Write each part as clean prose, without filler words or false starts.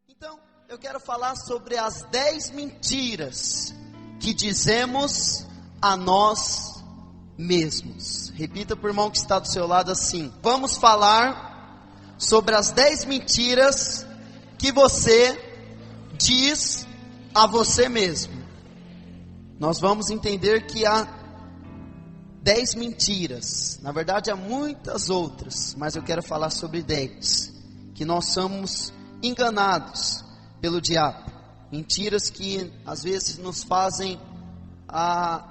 Então, eu quero falar sobre as 10 mentiras que dizemos a nós mesmos. Repita para o irmão que está do seu lado assim: vamos falar sobre as 10 mentiras que você diz a você mesmo. Nós vamos entender que há 10 mentiras, na verdade há muitas outras, mas eu quero falar sobre 10, que nós somos enganados pelo diabo. Mentiras que às vezes nos fazem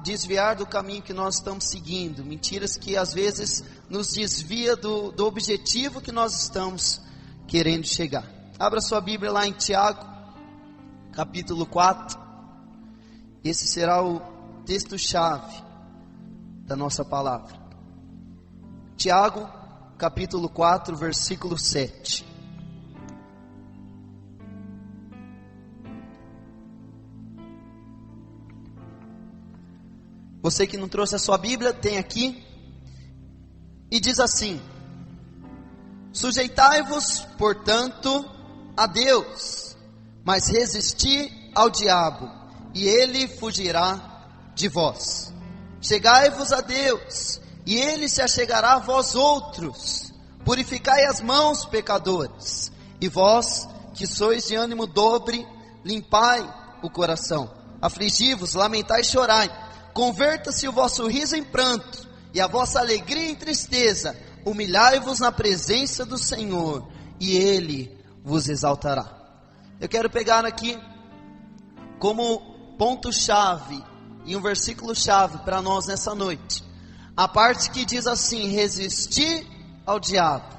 desviar do caminho que nós estamos seguindo. Mentiras que às vezes nos desvia do objetivo que nós estamos querendo chegar. Abra sua Bíblia lá em Tiago, capítulo 4. Esse será o texto-chave da nossa palavra. Tiago, capítulo 4, versículo 7. Você que não trouxe a sua Bíblia, tem aqui. E diz assim: sujeitai-vos, portanto, a Deus, mas resisti ao diabo, e ele fugirá de vós. Chegai-vos a Deus, e ele se achegará a vós outros. Purificai as mãos, pecadores, e vós que sois de ânimo dobre, limpai o coração. Afligi-vos, lamentai e chorai. Converta-se o vosso riso em pranto, e a vossa alegria em tristeza. Humilhai-vos na presença do Senhor, e Ele vos exaltará. Eu quero pegar aqui como ponto-chave, e um versículo-chave para nós nessa noite, a parte que diz assim: resisti ao diabo,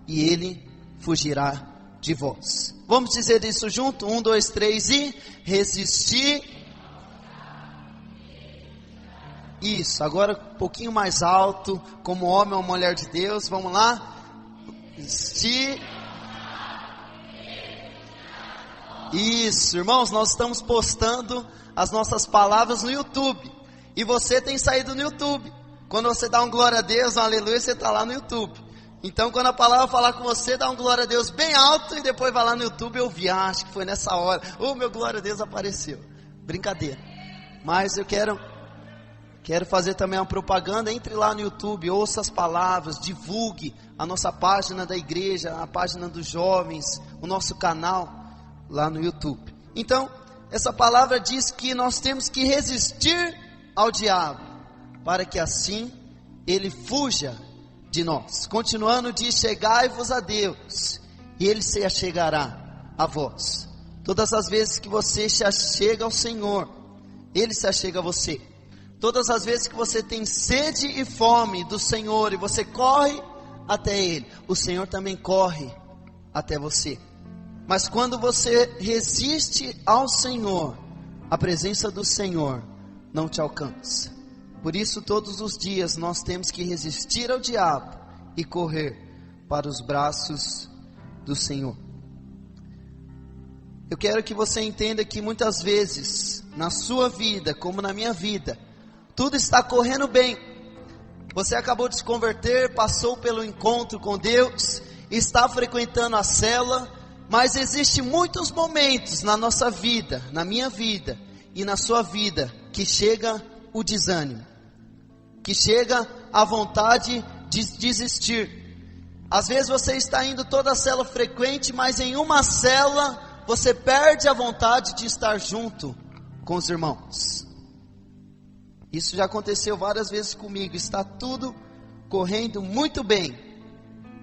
e ele fugirá de vós. Vamos dizer isso junto? 1, 2, 3 e resisti. Isso, agora um pouquinho mais alto, como homem ou mulher de Deus, vamos lá. Isso, irmãos, nós estamos postando as nossas palavras no YouTube, e você tem saído no YouTube. Quando você dá um glória a Deus, um aleluia, você está lá no YouTube. Então quando a palavra falar com você, dá um glória a Deus bem alto, e depois vai lá no YouTube e ouvir. Acho que foi nessa hora, meu glória a Deus apareceu. Brincadeira. Mas eu quero fazer também uma propaganda. Entre lá no YouTube, ouça as palavras, divulgue a nossa página da igreja, a página dos jovens, o nosso canal lá no YouTube. Então, essa palavra diz que nós temos que resistir ao diabo, para que assim ele fuja de nós. Continuando, diz: chegai-vos a Deus, e ele se achegará a vós. Todas as vezes que você se achega ao Senhor, ele se achega a você. Todas as vezes que você tem sede e fome do Senhor, e você corre até Ele, o Senhor também corre até você. Mas quando você resiste ao Senhor, a presença do Senhor não te alcança. Por isso todos os dias nós temos que resistir ao diabo e correr para os braços do Senhor. Eu quero que você entenda que muitas vezes, na sua vida, como na minha vida, tudo está correndo bem. Você acabou de se converter, passou pelo encontro com Deus, está frequentando a célula, mas existem muitos momentos na nossa vida, na minha vida e na sua vida, que chega o desânimo, que chega a vontade de desistir. Às vezes você está indo toda a célula frequente, mas em uma célula você perde a vontade de estar junto com os irmãos. Isso já aconteceu várias vezes comigo. Está tudo correndo muito bem,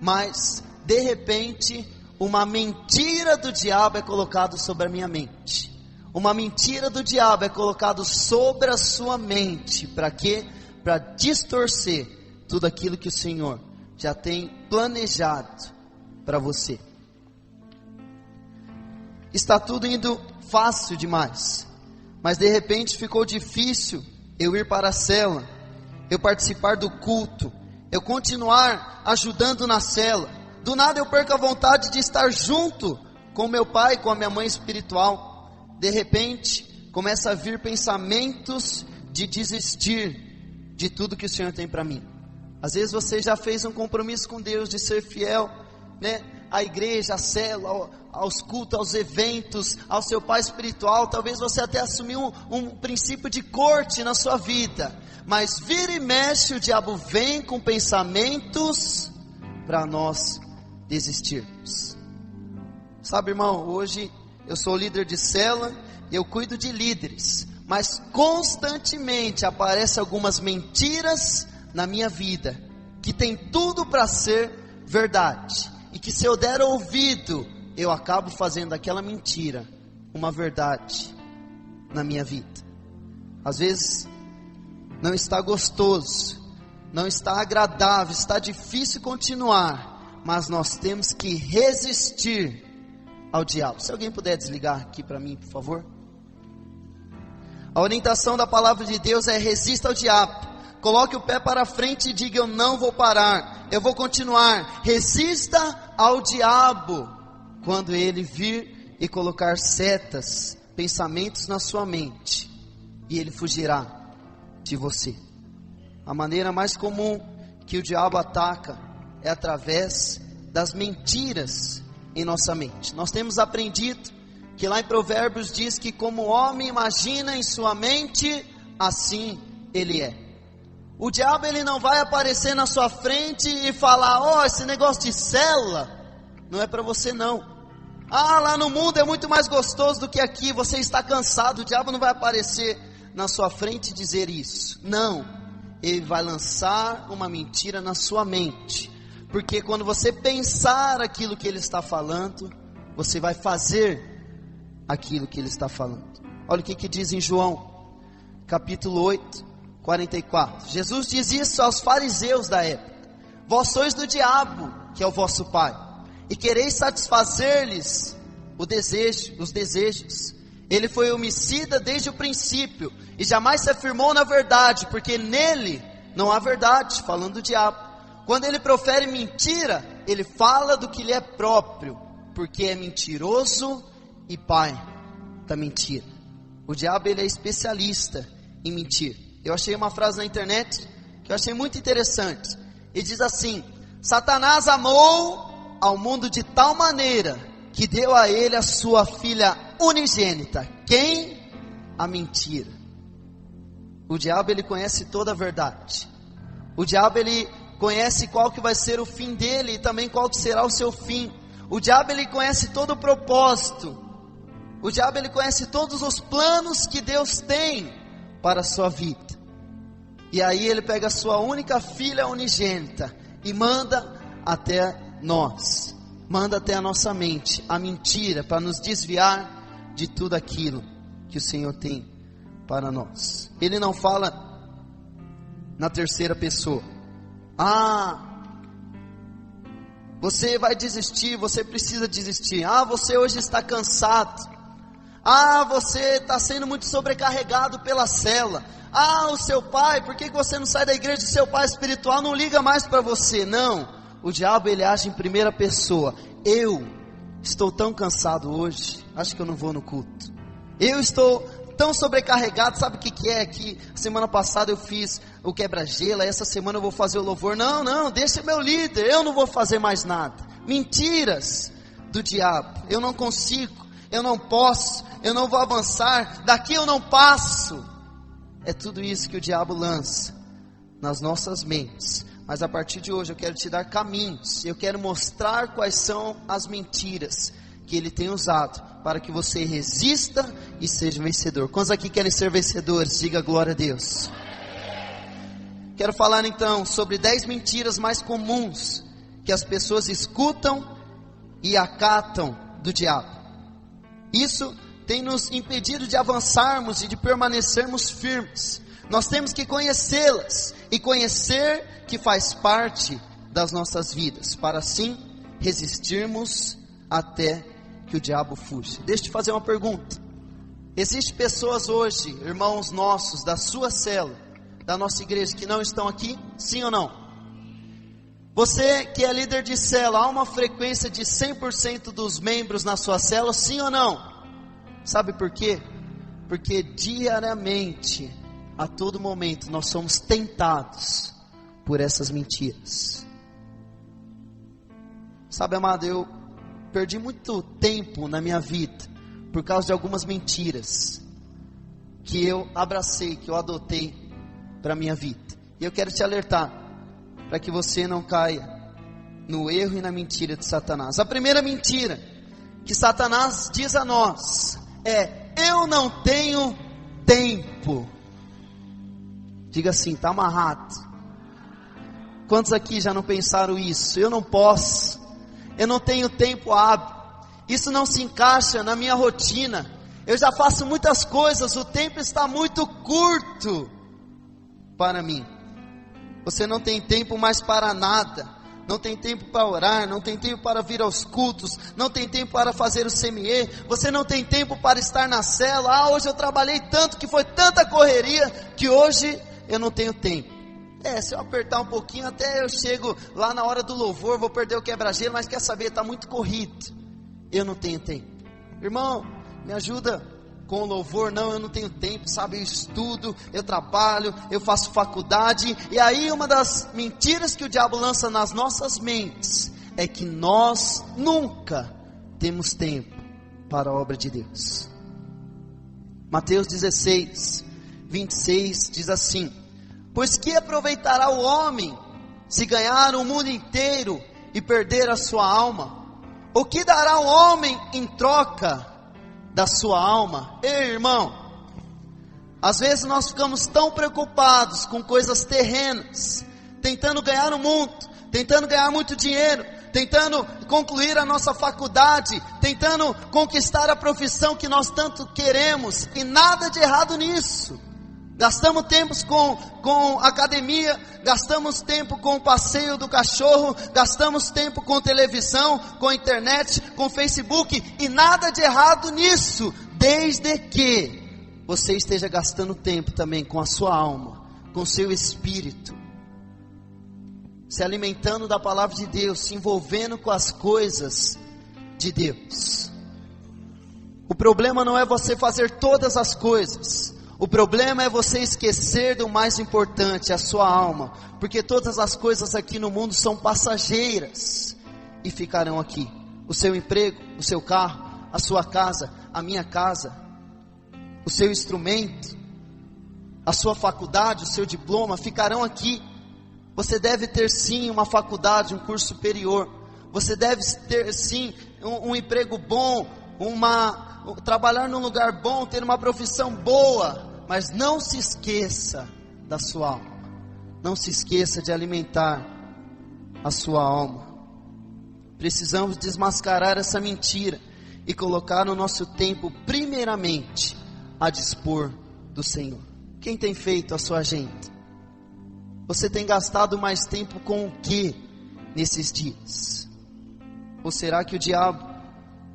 mas de repente uma mentira do diabo é colocada sobre a minha mente. Uma mentira do diabo é colocada sobre a sua mente. Para quê? Para distorcer tudo aquilo que o Senhor já tem planejado para você. Está tudo indo fácil demais, mas de repente ficou difícil eu ir para a célula, eu participar do culto, eu continuar ajudando na célula. Do nada eu perco a vontade de estar junto com meu pai, com a minha mãe espiritual. De repente começa a vir pensamentos de desistir de tudo que o Senhor tem para mim. Às vezes você já fez um compromisso com Deus de ser fiel, né? à igreja, à célula, aos cultos, aos eventos, ao seu pai espiritual. Talvez você até assumiu um princípio de corte na sua vida, mas vira e mexe o diabo vem com pensamentos para nós desistirmos. Sabe, irmão, hoje eu sou líder de célula e eu cuido de líderes, mas constantemente aparecem algumas mentiras na minha vida, que tem tudo para ser verdade, e que se eu der ouvido, eu acabo fazendo aquela mentira uma verdade na minha vida. Às vezes não está gostoso, não está agradável, está difícil continuar, mas nós temos que resistir ao diabo. Se alguém puder desligar aqui para mim, por favor. A orientação da palavra de Deus é: resista ao diabo. Coloque o pé para frente e diga: eu não vou parar, eu vou continuar. Resista ao diabo quando ele vir e colocar setas, pensamentos na sua mente, e ele fugirá de você. A maneira mais comum que o diabo ataca é através das mentiras em nossa mente. Nós temos aprendido que lá em Provérbios diz que como o homem imagina em sua mente, assim ele é. O diabo, ele não vai aparecer na sua frente e falar: ó, esse negócio de célula não é para você não. Ah, lá no mundo é muito mais gostoso do que aqui, você está cansado. O diabo não vai aparecer na sua frente e dizer isso. Não, ele vai lançar uma mentira na sua mente, porque quando você pensar aquilo que ele está falando, você vai fazer aquilo que ele está falando. Olha o que diz em João, capítulo 8, 44. Jesus diz isso aos fariseus da época: vós sois do diabo, que é o vosso pai, e quereis satisfazer-lhes os desejos. Ele foi homicida desde o princípio, e jamais se afirmou na verdade, porque nele não há verdade. Falando do diabo, quando ele profere mentira, ele fala do que lhe é próprio, porque é mentiroso e pai da mentira. O diabo, ele é especialista em mentir. Eu achei uma frase na internet que eu achei muito interessante, e diz assim: Satanás amou ao mundo de tal maneira que deu a ele a sua filha unigênita. Quem? A mentira. O diabo, ele conhece toda a verdade. O diabo, ele conhece qual que vai ser o fim dele, e também qual que será o seu fim. O diabo, ele conhece todo o propósito. O diabo, ele conhece todos os planos que Deus tem para a sua vida. E aí ele pega a sua única filha unigênita e manda até nós, manda até a nossa mente a mentira, para nos desviar de tudo aquilo que o Senhor tem para nós. Ele não fala na terceira pessoa: ah, você vai desistir, você precisa desistir. Ah, você hoje está cansado. Ah, você está sendo muito sobrecarregado pela célula. Ah, o seu pai, por que você não sai da igreja? Seu pai espiritual não liga mais para você. Não, o diabo, ele age em primeira pessoa. Eu estou tão cansado hoje, acho que eu não vou no culto. Eu estou tão sobrecarregado, sabe o que é? Que semana passada eu fiz o quebra-gelo, essa semana eu vou fazer o louvor. Não, deixa meu líder, eu não vou fazer mais nada. Mentiras do diabo. Eu não consigo, eu não posso, eu não vou avançar, daqui eu não passo. É tudo isso que o diabo lança nas nossas mentes. Mas a partir de hoje eu quero te dar caminhos, eu quero mostrar quais são as mentiras que ele tem usado, para que você resista e seja vencedor. Quantos aqui querem ser vencedores? Diga glória a Deus. Quero falar então sobre 10 mentiras mais comuns que as pessoas escutam e acatam do diabo. Isso tem nos impedido de avançarmos e de permanecermos firmes. Nós temos que conhecê-las, e conhecer que faz parte das nossas vidas, para assim resistirmos até que o diabo fuja. Deixa eu te fazer uma pergunta: existem pessoas hoje, irmãos nossos, da sua célula, da nossa igreja, que não estão aqui? Sim ou não? Você que é líder de célula, há uma frequência de 100% dos membros na sua célula? Sim ou não? Sabe por quê? Porque diariamente, a todo momento, nós somos tentados por essas mentiras. Sabe, amado, eu perdi muito tempo na minha vida por causa de algumas mentiras que eu abracei, que eu adotei para a minha vida. E eu quero te alertar para que você não caia no erro e na mentira de Satanás. A primeira mentira que Satanás diz a nós é: eu não tenho tempo. Diga assim, está amarrado. Quantos aqui já não pensaram isso? Eu não posso, eu não tenho tempo hábil, isso não se encaixa na minha rotina, eu já faço muitas coisas, o tempo está muito curto para mim. Você não tem tempo mais para nada, não tem tempo para orar, não tem tempo para vir aos cultos, não tem tempo para fazer o CME, você não tem tempo para estar na cela. Hoje eu trabalhei tanto, que foi tanta correria, que hoje eu não tenho tempo. Se eu apertar um pouquinho, até eu chego lá na hora do louvor, vou perder o quebra-gelo, mas quer saber, está muito corrido, eu não tenho tempo. Irmão, me ajuda com o louvor. Não, eu não tenho tempo, sabe, eu estudo, eu trabalho, eu faço faculdade. E aí uma das mentiras que o diabo lança nas nossas mentes é que nós nunca temos tempo para a obra de Deus. Mateus 16, 26 diz assim: pois que aproveitará o homem se ganhar o mundo inteiro e perder a sua alma? O que dará o homem em troca da sua alma? Ei, irmão, às vezes nós ficamos tão preocupados com coisas terrenas, tentando ganhar o mundo, tentando ganhar muito dinheiro, tentando concluir a nossa faculdade, tentando conquistar a profissão que nós tanto queremos, e nada de errado nisso. Gastamos tempo com academia, gastamos tempo com o passeio do cachorro, gastamos tempo com televisão, com internet, com Facebook, e nada de errado nisso, desde que você esteja gastando tempo também com a sua alma, com o seu espírito, se alimentando da palavra de Deus, se envolvendo com as coisas de Deus. O problema não é você fazer todas as coisas, o problema é você esquecer do mais importante, a sua alma, porque todas as coisas aqui no mundo são passageiras e ficarão aqui. O seu emprego, o seu carro, a sua casa, a minha casa, o seu instrumento, a sua faculdade, o seu diploma ficarão aqui. Você deve ter sim uma faculdade, um curso superior, você deve ter sim um emprego bom, trabalhar num lugar bom, ter uma profissão boa, mas não se esqueça da sua alma, não se esqueça de alimentar a sua alma. Precisamos desmascarar essa mentira e colocar o nosso tempo primeiramente a dispor do Senhor. Quem tem feito a sua agenda? Você tem gastado mais tempo com o que nesses dias? Ou será que o diabo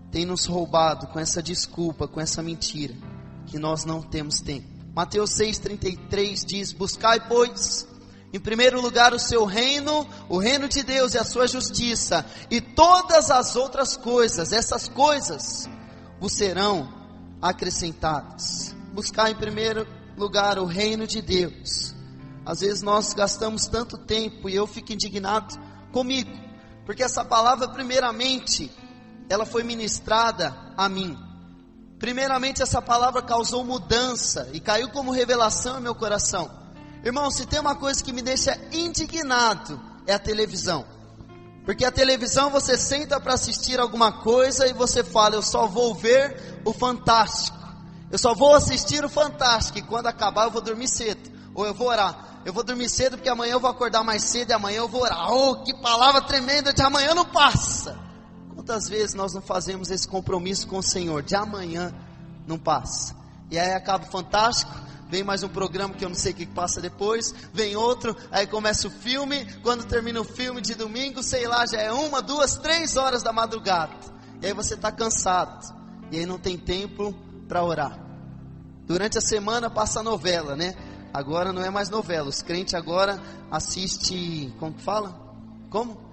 tem nos roubado com essa desculpa, com essa mentira, que nós não temos tempo? Mateus 6,33 diz: buscai, pois, em primeiro lugar o seu reino, o reino de Deus e a sua justiça, e todas as outras coisas, essas coisas, vos serão acrescentadas. Buscar em primeiro lugar o reino de Deus. Às vezes nós gastamos tanto tempo, e eu fico indignado comigo, porque essa palavra primeiramente, ela foi ministrada a mim. Primeiramente essa palavra causou mudança e caiu como revelação em meu coração. Irmão, se tem uma coisa que me deixa indignado, é a televisão. Porque a televisão, você senta para assistir alguma coisa e você fala: eu só vou ver o Fantástico, eu só vou assistir o Fantástico, e quando acabar eu vou dormir cedo, ou eu vou orar. Eu vou dormir cedo porque amanhã eu vou acordar mais cedo e amanhã eu vou orar. Oh, que palavra tremenda, de amanhã não passa. Quantas vezes nós não fazemos esse compromisso com o Senhor? De amanhã não passa. E aí acaba o Fantástico, vem mais um programa que eu não sei o que passa depois, vem outro, aí começa o filme. Quando termina o filme de domingo, sei lá, já é 1, 2, 3 horas da madrugada. E aí você está cansado, e aí não tem tempo para orar. Durante a semana passa a novela, né? Agora não é mais novela, os crentes agora assistem, como que fala? Como?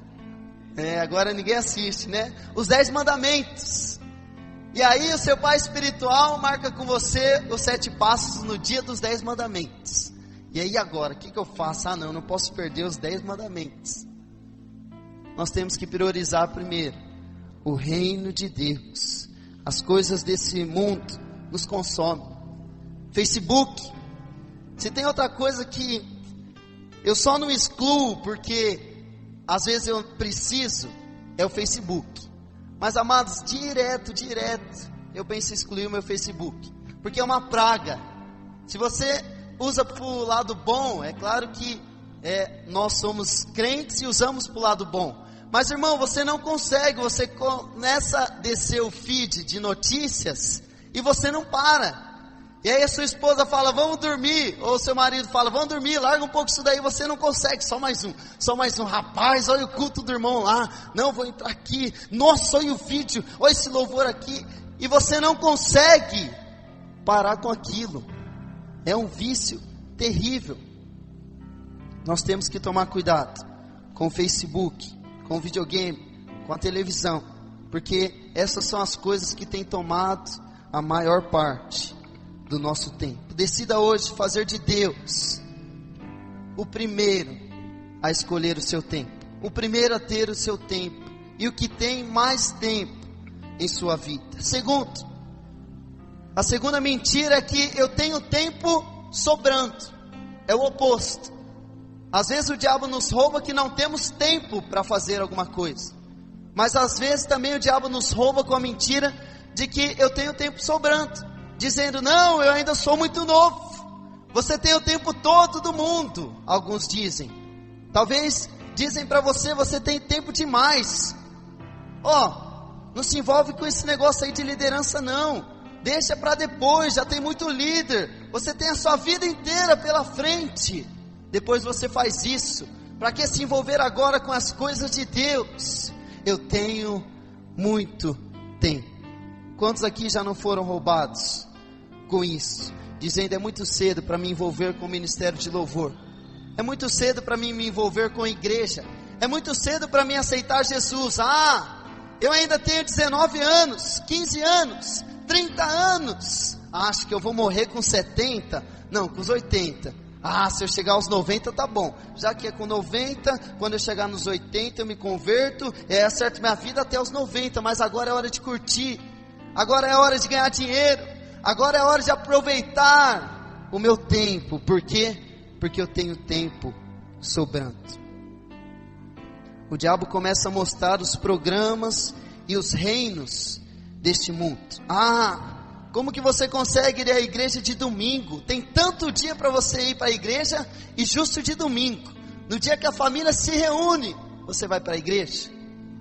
Agora ninguém assiste, né? Os 10 mandamentos. E aí o seu pai espiritual marca com você os 7 passos no dia dos 10 mandamentos. E aí agora, o que eu faço? Ah não, eu não posso perder os 10 mandamentos. Nós temos que priorizar primeiro o reino de Deus. As coisas desse mundo nos consomem. Facebook, se tem outra coisa que eu só não excluo, porque às vezes eu preciso, é o Facebook. Mas amados, direto, eu penso em excluir o meu Facebook, porque é uma praga. Se você usa para o lado bom, é claro que nós somos crentes e usamos para o lado bom. Mas irmão, você não consegue, você começa a descer o feed de notícias e você não para. E aí a sua esposa fala, vamos dormir, ou seu marido fala, vamos dormir, larga um pouco isso daí, você não consegue, só mais um, rapaz, olha o culto do irmão lá, não, vou entrar aqui, nossa, olha o vídeo, olha esse louvor aqui, e você não consegue parar com aquilo. É um vício terrível. Nós temos que tomar cuidado com o Facebook, com o videogame, com a televisão, porque essas são as coisas que têm tomado a maior parte do nosso tempo. Decida hoje fazer de Deus o primeiro a escolher o seu tempo, o primeiro a ter o seu tempo, e o que tem mais tempo em sua vida. Segundo, a segunda mentira é que eu tenho tempo sobrando. É o oposto. Às vezes o diabo nos rouba que não temos tempo para fazer alguma coisa, mas às vezes também o diabo nos rouba com a mentira de que eu tenho tempo sobrando, dizendo, não, eu ainda sou muito novo. Você tem o tempo todo do mundo, alguns dizem. Talvez dizem para você, você tem tempo demais. Não se envolve com esse negócio aí de liderança não, deixa para depois, já tem muito líder, você tem a sua vida inteira pela frente. Depois você faz isso, para que se envolver agora com as coisas de Deus? Eu tenho muito tempo. Quantos aqui já não foram roubados com isso, dizendo, é muito cedo para me envolver com o ministério de louvor, é muito cedo para mim me envolver com a igreja, é muito cedo para mim aceitar Jesus, eu ainda tenho 19 anos, 15 anos, 30 anos, acho que eu vou morrer com 70, não, com os 80, se eu chegar aos 90 tá bom, já que é com 90, quando eu chegar nos 80 eu me converto, acerto minha vida até os 90, mas agora é hora de curtir, agora é hora de ganhar dinheiro, agora é hora de aproveitar o meu tempo. Por quê? Porque eu tenho tempo sobrando. O diabo começa a mostrar os programas e os reinos deste mundo. Como que você consegue ir à igreja de domingo? Tem tanto dia para você ir para a igreja, e justo de domingo, no dia que a família se reúne, você vai para a igreja.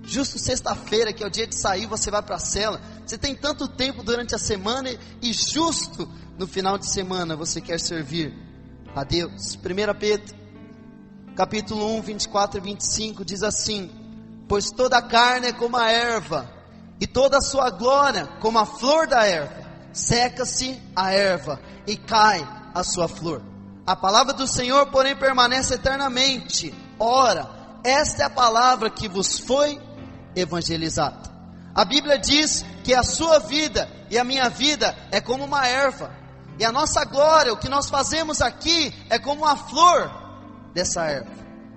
Justo sexta-feira, que é o dia de sair, você vai para a cela. Você tem tanto tempo durante a semana, e justo no final de semana você quer servir a Deus. 1 Pedro, capítulo 1, 24 e 25, diz assim, pois toda a carne é como a erva, e toda a sua glória como a flor da erva. Seca-se a erva, e cai a sua flor. A palavra do Senhor, porém, permanece eternamente. Ora, esta é a palavra que vos foi evangelizada. A Bíblia diz que a sua vida e a minha vida é como uma erva, e a nossa glória, o que nós fazemos aqui, é como a flor dessa erva.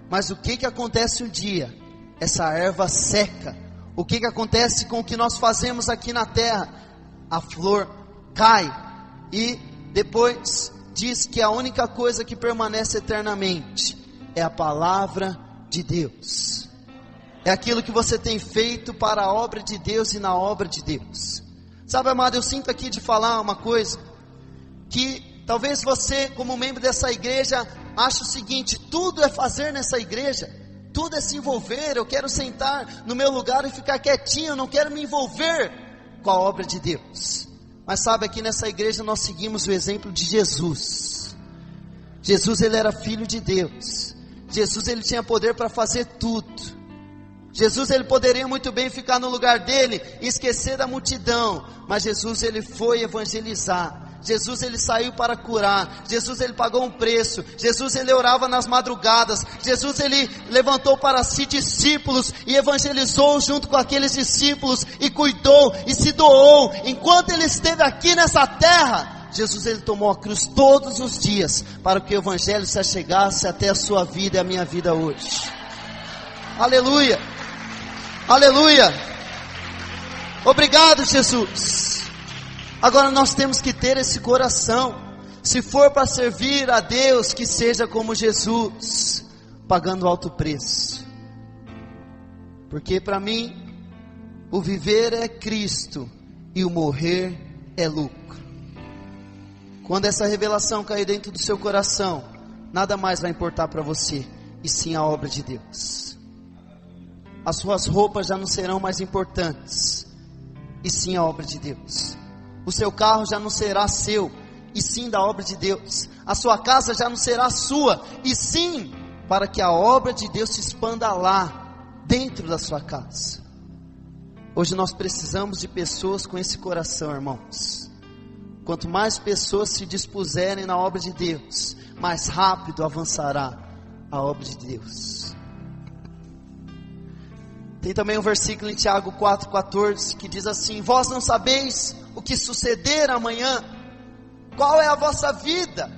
Mas o que acontece um dia? Essa erva seca. O que acontece com o que nós fazemos aqui na terra? A flor cai, e depois diz que a única coisa que permanece eternamente é a palavra de Deus. É aquilo que você tem feito para a obra de Deus e na obra de Deus. Sabe, amado, eu sinto aqui de falar uma coisa, que talvez você, como membro dessa igreja, ache o seguinte, tudo é fazer nessa igreja, tudo é se envolver, eu quero sentar no meu lugar e ficar quietinho, eu não quero me envolver com a obra de Deus. Mas sabe, aqui nessa igreja nós seguimos o exemplo de Jesus. Jesus, ele era filho de Deus. Jesus, ele tinha poder para fazer tudo. Jesus, ele poderia muito bem ficar no lugar dele e esquecer da multidão, mas Jesus, ele foi evangelizar. Jesus, ele saiu para curar. Jesus, ele pagou um preço. Jesus, ele orava nas madrugadas. Jesus, ele levantou para si discípulos e evangelizou junto com aqueles discípulos, e cuidou e se doou. Enquanto ele esteve aqui nessa terra, Jesus, ele tomou a cruz todos os dias, para que o evangelho se achegasse até a sua vida e a minha vida hoje. Aleluia, aleluia. Obrigado, Jesus. Agora nós temos que ter esse coração. Se for para servir a Deus, que seja como Jesus, pagando alto preço. Porque para mim, o viver é Cristo e o morrer é lucro. Quando essa revelação cair dentro do seu coração, nada mais vai importar para você, e sim a obra de Deus. As suas roupas já não serão mais importantes, e sim a obra de Deus. O seu carro já não será seu, e sim da obra de Deus. A sua casa já não será sua, e sim para que a obra de Deus se expanda lá, dentro da sua casa. Hoje nós precisamos de pessoas com esse coração, irmãos. Quanto mais pessoas se dispuserem na obra de Deus, mais rápido avançará a obra de Deus. Tem também um versículo em Tiago 4,14 que diz assim: vós não sabeis o que suceder amanhã? Qual é a vossa vida?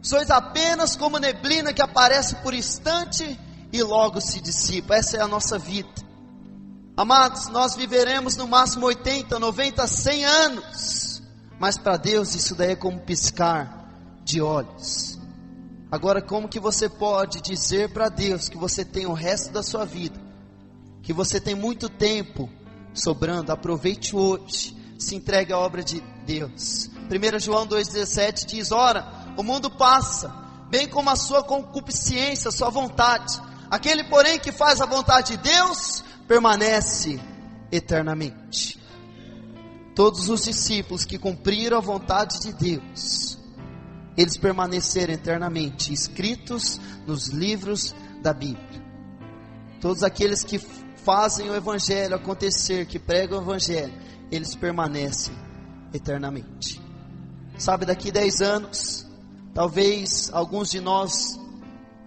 Sois apenas como neblina que aparece por instante e logo se dissipa. Essa é a nossa vida. Amados, nós viveremos no máximo 80, 90, 100 anos. Mas para Deus isso daí é como piscar de olhos. Agora, como que você pode dizer para Deus que você tem o resto da sua vida, que você tem muito tempo sobrando? Aproveite hoje, se entregue à obra de Deus. 1 João 2,17 diz: ora, o mundo passa, bem como a sua concupiscência, a sua vontade. Aquele, porém, que faz a vontade de Deus, permanece eternamente. Todos os discípulos que cumpriram a vontade de Deus, eles permaneceram eternamente escritos nos livros da Bíblia. Todos aqueles que fazem o Evangelho acontecer, que pregam o Evangelho, eles permanecem eternamente. Sabe, daqui 10 anos, talvez alguns de nós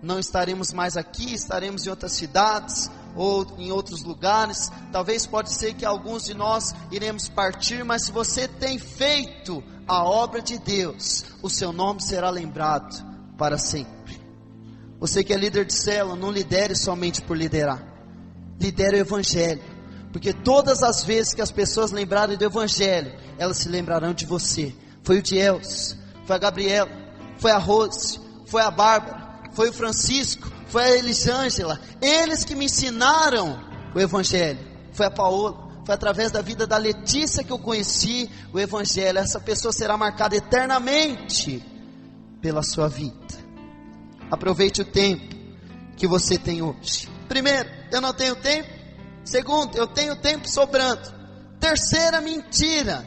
não estaremos mais aqui, estaremos em outras cidades, ou em outros lugares. Talvez pode ser que alguns de nós iremos partir, mas se você tem feito a obra de Deus, o seu nome será lembrado para sempre. Você que é líder de célula, não lidere somente por liderar, lidere o Evangelho, porque todas as vezes que as pessoas lembrarem do Evangelho, elas se lembrarão de você. Foi o Diels, foi a Gabriela, foi a Rose, foi a Bárbara, foi o Francisco, foi a Elisângela, eles que me ensinaram o Evangelho. Foi a Paola, foi através da vida da Letícia que eu conheci o Evangelho. Essa pessoa será marcada eternamente pela sua vida. Aproveite o tempo que você tem hoje. Primeiro, eu não tenho tempo. Segundo, eu tenho tempo sobrando. Terceira mentira,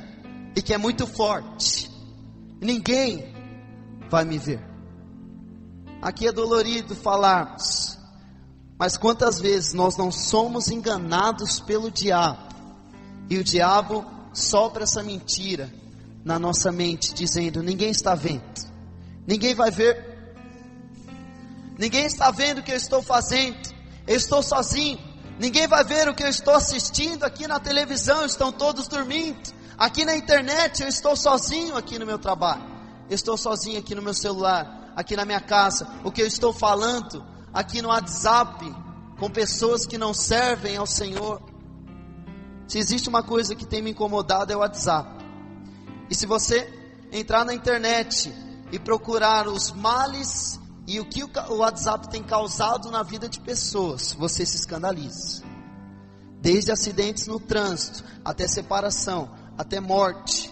e que é muito forte: ninguém vai me ver. Aqui é dolorido falarmos, mas quantas vezes nós não somos enganados pelo diabo, e o diabo sopra essa mentira na nossa mente, dizendo: ninguém está vendo, ninguém vai ver, ninguém está vendo o que eu estou fazendo, eu estou sozinho, ninguém vai ver o que eu estou assistindo aqui na televisão, estão todos dormindo, aqui na internet eu estou sozinho aqui no meu trabalho, eu estou sozinho aqui no meu celular, aqui na minha casa, o que eu estou falando aqui no WhatsApp, com pessoas que não servem ao Senhor. Se existe uma coisa que tem me incomodado, é o WhatsApp. E se você entrar na internet e procurar os males e o que o WhatsApp tem causado na vida de pessoas, você se escandaliza. Desde acidentes no trânsito, até separação, até morte,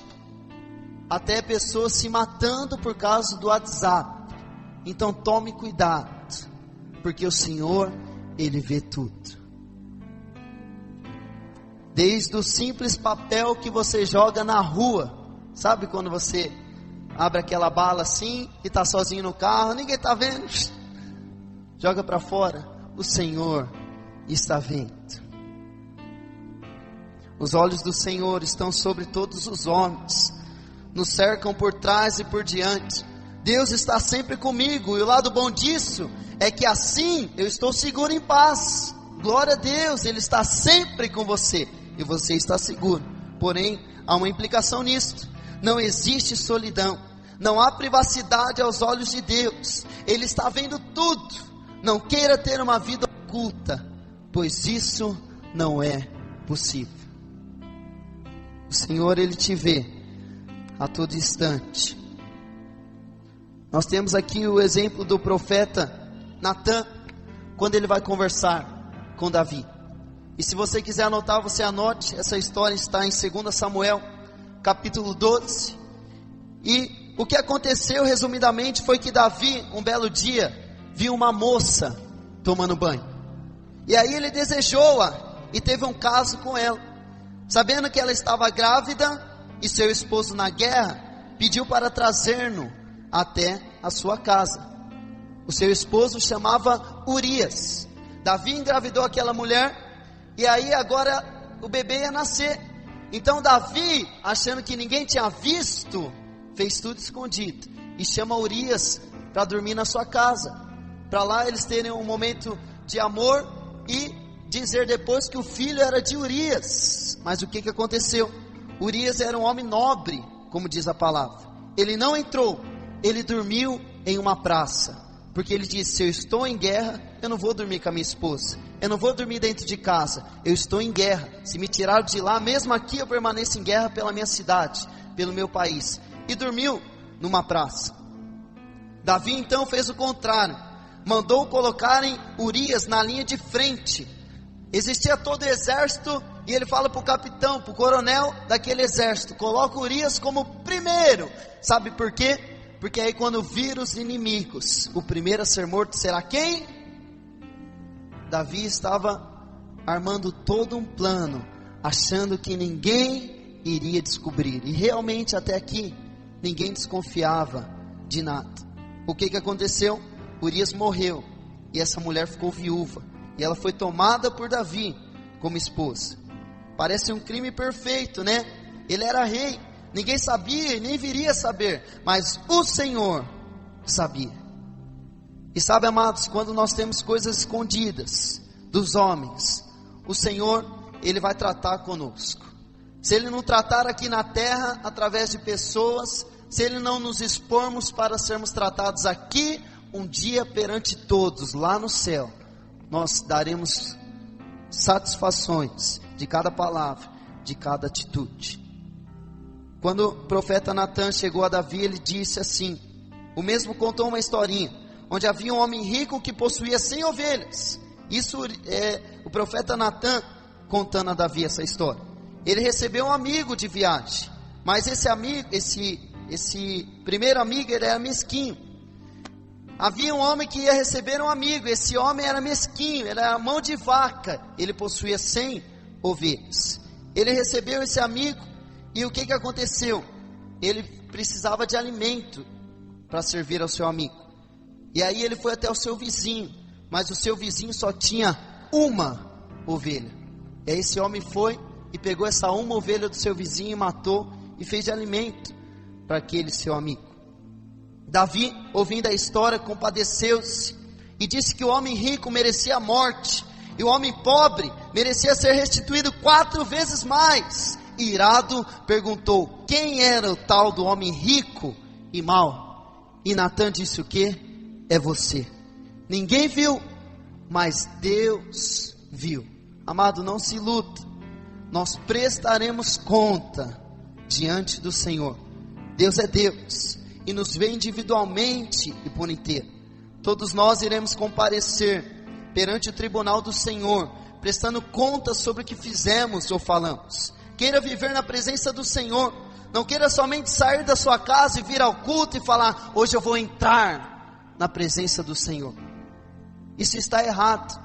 até pessoas se matando por causa do WhatsApp. Então tome cuidado, porque o Senhor, Ele vê tudo. Desde o simples papel que você joga na rua. Sabe quando você abre aquela bala assim e está sozinho no carro, ninguém está vendo, joga para fora, o Senhor está vendo. Os olhos do Senhor estão sobre todos os homens, nos cercam por trás e por diante. Deus está sempre comigo, e o lado bom disso é que assim eu estou seguro em paz. Glória a Deus, Ele está sempre com você, e você está seguro. Porém, há uma implicação nisso: não existe solidão, não há privacidade aos olhos de Deus. Ele está vendo tudo. Não queira ter uma vida oculta, pois isso não é possível. O Senhor, Ele te vê a todo instante. Nós temos aqui o exemplo do profeta Natã, quando ele vai conversar com Davi. E se você quiser anotar, você anote. Essa história está em 2 Samuel, capítulo 12. E o que aconteceu, resumidamente, foi que Davi, um belo dia, viu uma moça tomando banho. E aí ele desejou-a e teve um caso com ela. Sabendo que ela estava grávida e seu esposo na guerra, pediu para trazer-no até a sua casa. O seu esposo chamava Urias. Davi engravidou aquela mulher, e aí agora o bebê ia nascer. Então Davi, achando que ninguém tinha visto, fez tudo escondido, e chama Urias para dormir na sua casa, para lá eles terem um momento de amor, e dizer depois que o filho era de Urias. Mas o que aconteceu? Urias era um homem nobre, como diz a palavra. Ele não entrou, ele dormiu em uma praça, porque ele disse: se eu estou em guerra, eu não vou dormir com a minha esposa, eu não vou dormir dentro de casa, eu estou em guerra. Se me tiraram de lá, mesmo aqui eu permaneço em guerra pela minha cidade, pelo meu país. E dormiu numa praça. Davi então fez o contrário, mandou colocarem Urias na linha de frente. Existia todo o exército, e ele fala para o capitão, para o coronel daquele exército: coloca Urias como primeiro. Sabe por quê? Porque aí quando vir os inimigos, o primeiro a ser morto será quem? Davi estava armando todo um plano, achando que ninguém iria descobrir. E realmente até aqui, ninguém desconfiava de nada. O que aconteceu? Urias morreu, e essa mulher ficou viúva, e ela foi tomada por Davi como esposa. Parece um crime perfeito, né? Ele era rei, ninguém sabia e nem viria saber, mas o Senhor sabia. E sabe, amados, quando nós temos coisas escondidas dos homens, o Senhor, Ele vai tratar conosco. Se Ele não tratar aqui na terra, através de pessoas, se Ele não nos expormos para sermos tratados aqui, um dia perante todos, lá no céu, nós daremos satisfações de cada palavra, de cada atitude. Quando o profeta Natã chegou a Davi, ele disse assim, o mesmo contou uma historinha, onde havia um homem rico que possuía 100 ovelhas. Isso é o profeta Natã contando a Davi essa história. Ele recebeu um amigo de viagem, mas esse amigo, esse primeiro amigo, ele era mesquinho. Havia um homem que ia receber um amigo, esse homem era mesquinho, ele era mão de vaca, ele possuía 100 ovelhas. Ele recebeu esse amigo, e o que aconteceu? Ele precisava de alimento para servir ao seu amigo. E aí ele foi até o seu vizinho, mas o seu vizinho só tinha uma ovelha. E aí esse homem foi e pegou essa uma ovelha do seu vizinho e matou e fez de alimento para aquele seu amigo. Davi, ouvindo a história, compadeceu-se e disse que o homem rico merecia a morte e o homem pobre merecia ser restituído 4 vezes mais. Irado, perguntou: quem era o tal do homem rico e mau? E Natã disse o quê? É você. Ninguém viu, mas Deus viu. Amado, não se iluda, nós prestaremos conta diante do Senhor. Deus é Deus e nos vê individualmente e por inteiro. Todos nós iremos comparecer perante o tribunal do Senhor, prestando contas sobre o que fizemos ou falamos. Queira viver na presença do Senhor, não queira somente sair da sua casa e vir ao culto e falar: hoje eu vou entrar na presença do Senhor. Isso está errado.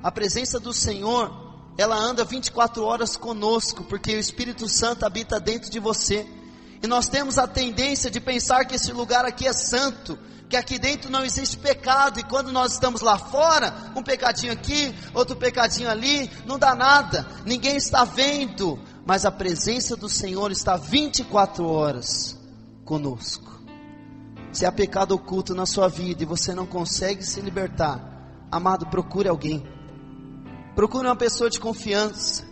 A presença do Senhor, ela anda 24 horas conosco, porque o Espírito Santo habita dentro de você. E nós temos a tendência de pensar que esse lugar aqui é santo, que aqui dentro não existe pecado, e quando nós estamos lá fora, um pecadinho aqui, outro pecadinho ali, não dá nada, ninguém está vendo, mas a presença do Senhor está 24 horas conosco. Se há pecado oculto na sua vida e você não consegue se libertar, amado, procure alguém, procure uma pessoa de confiança,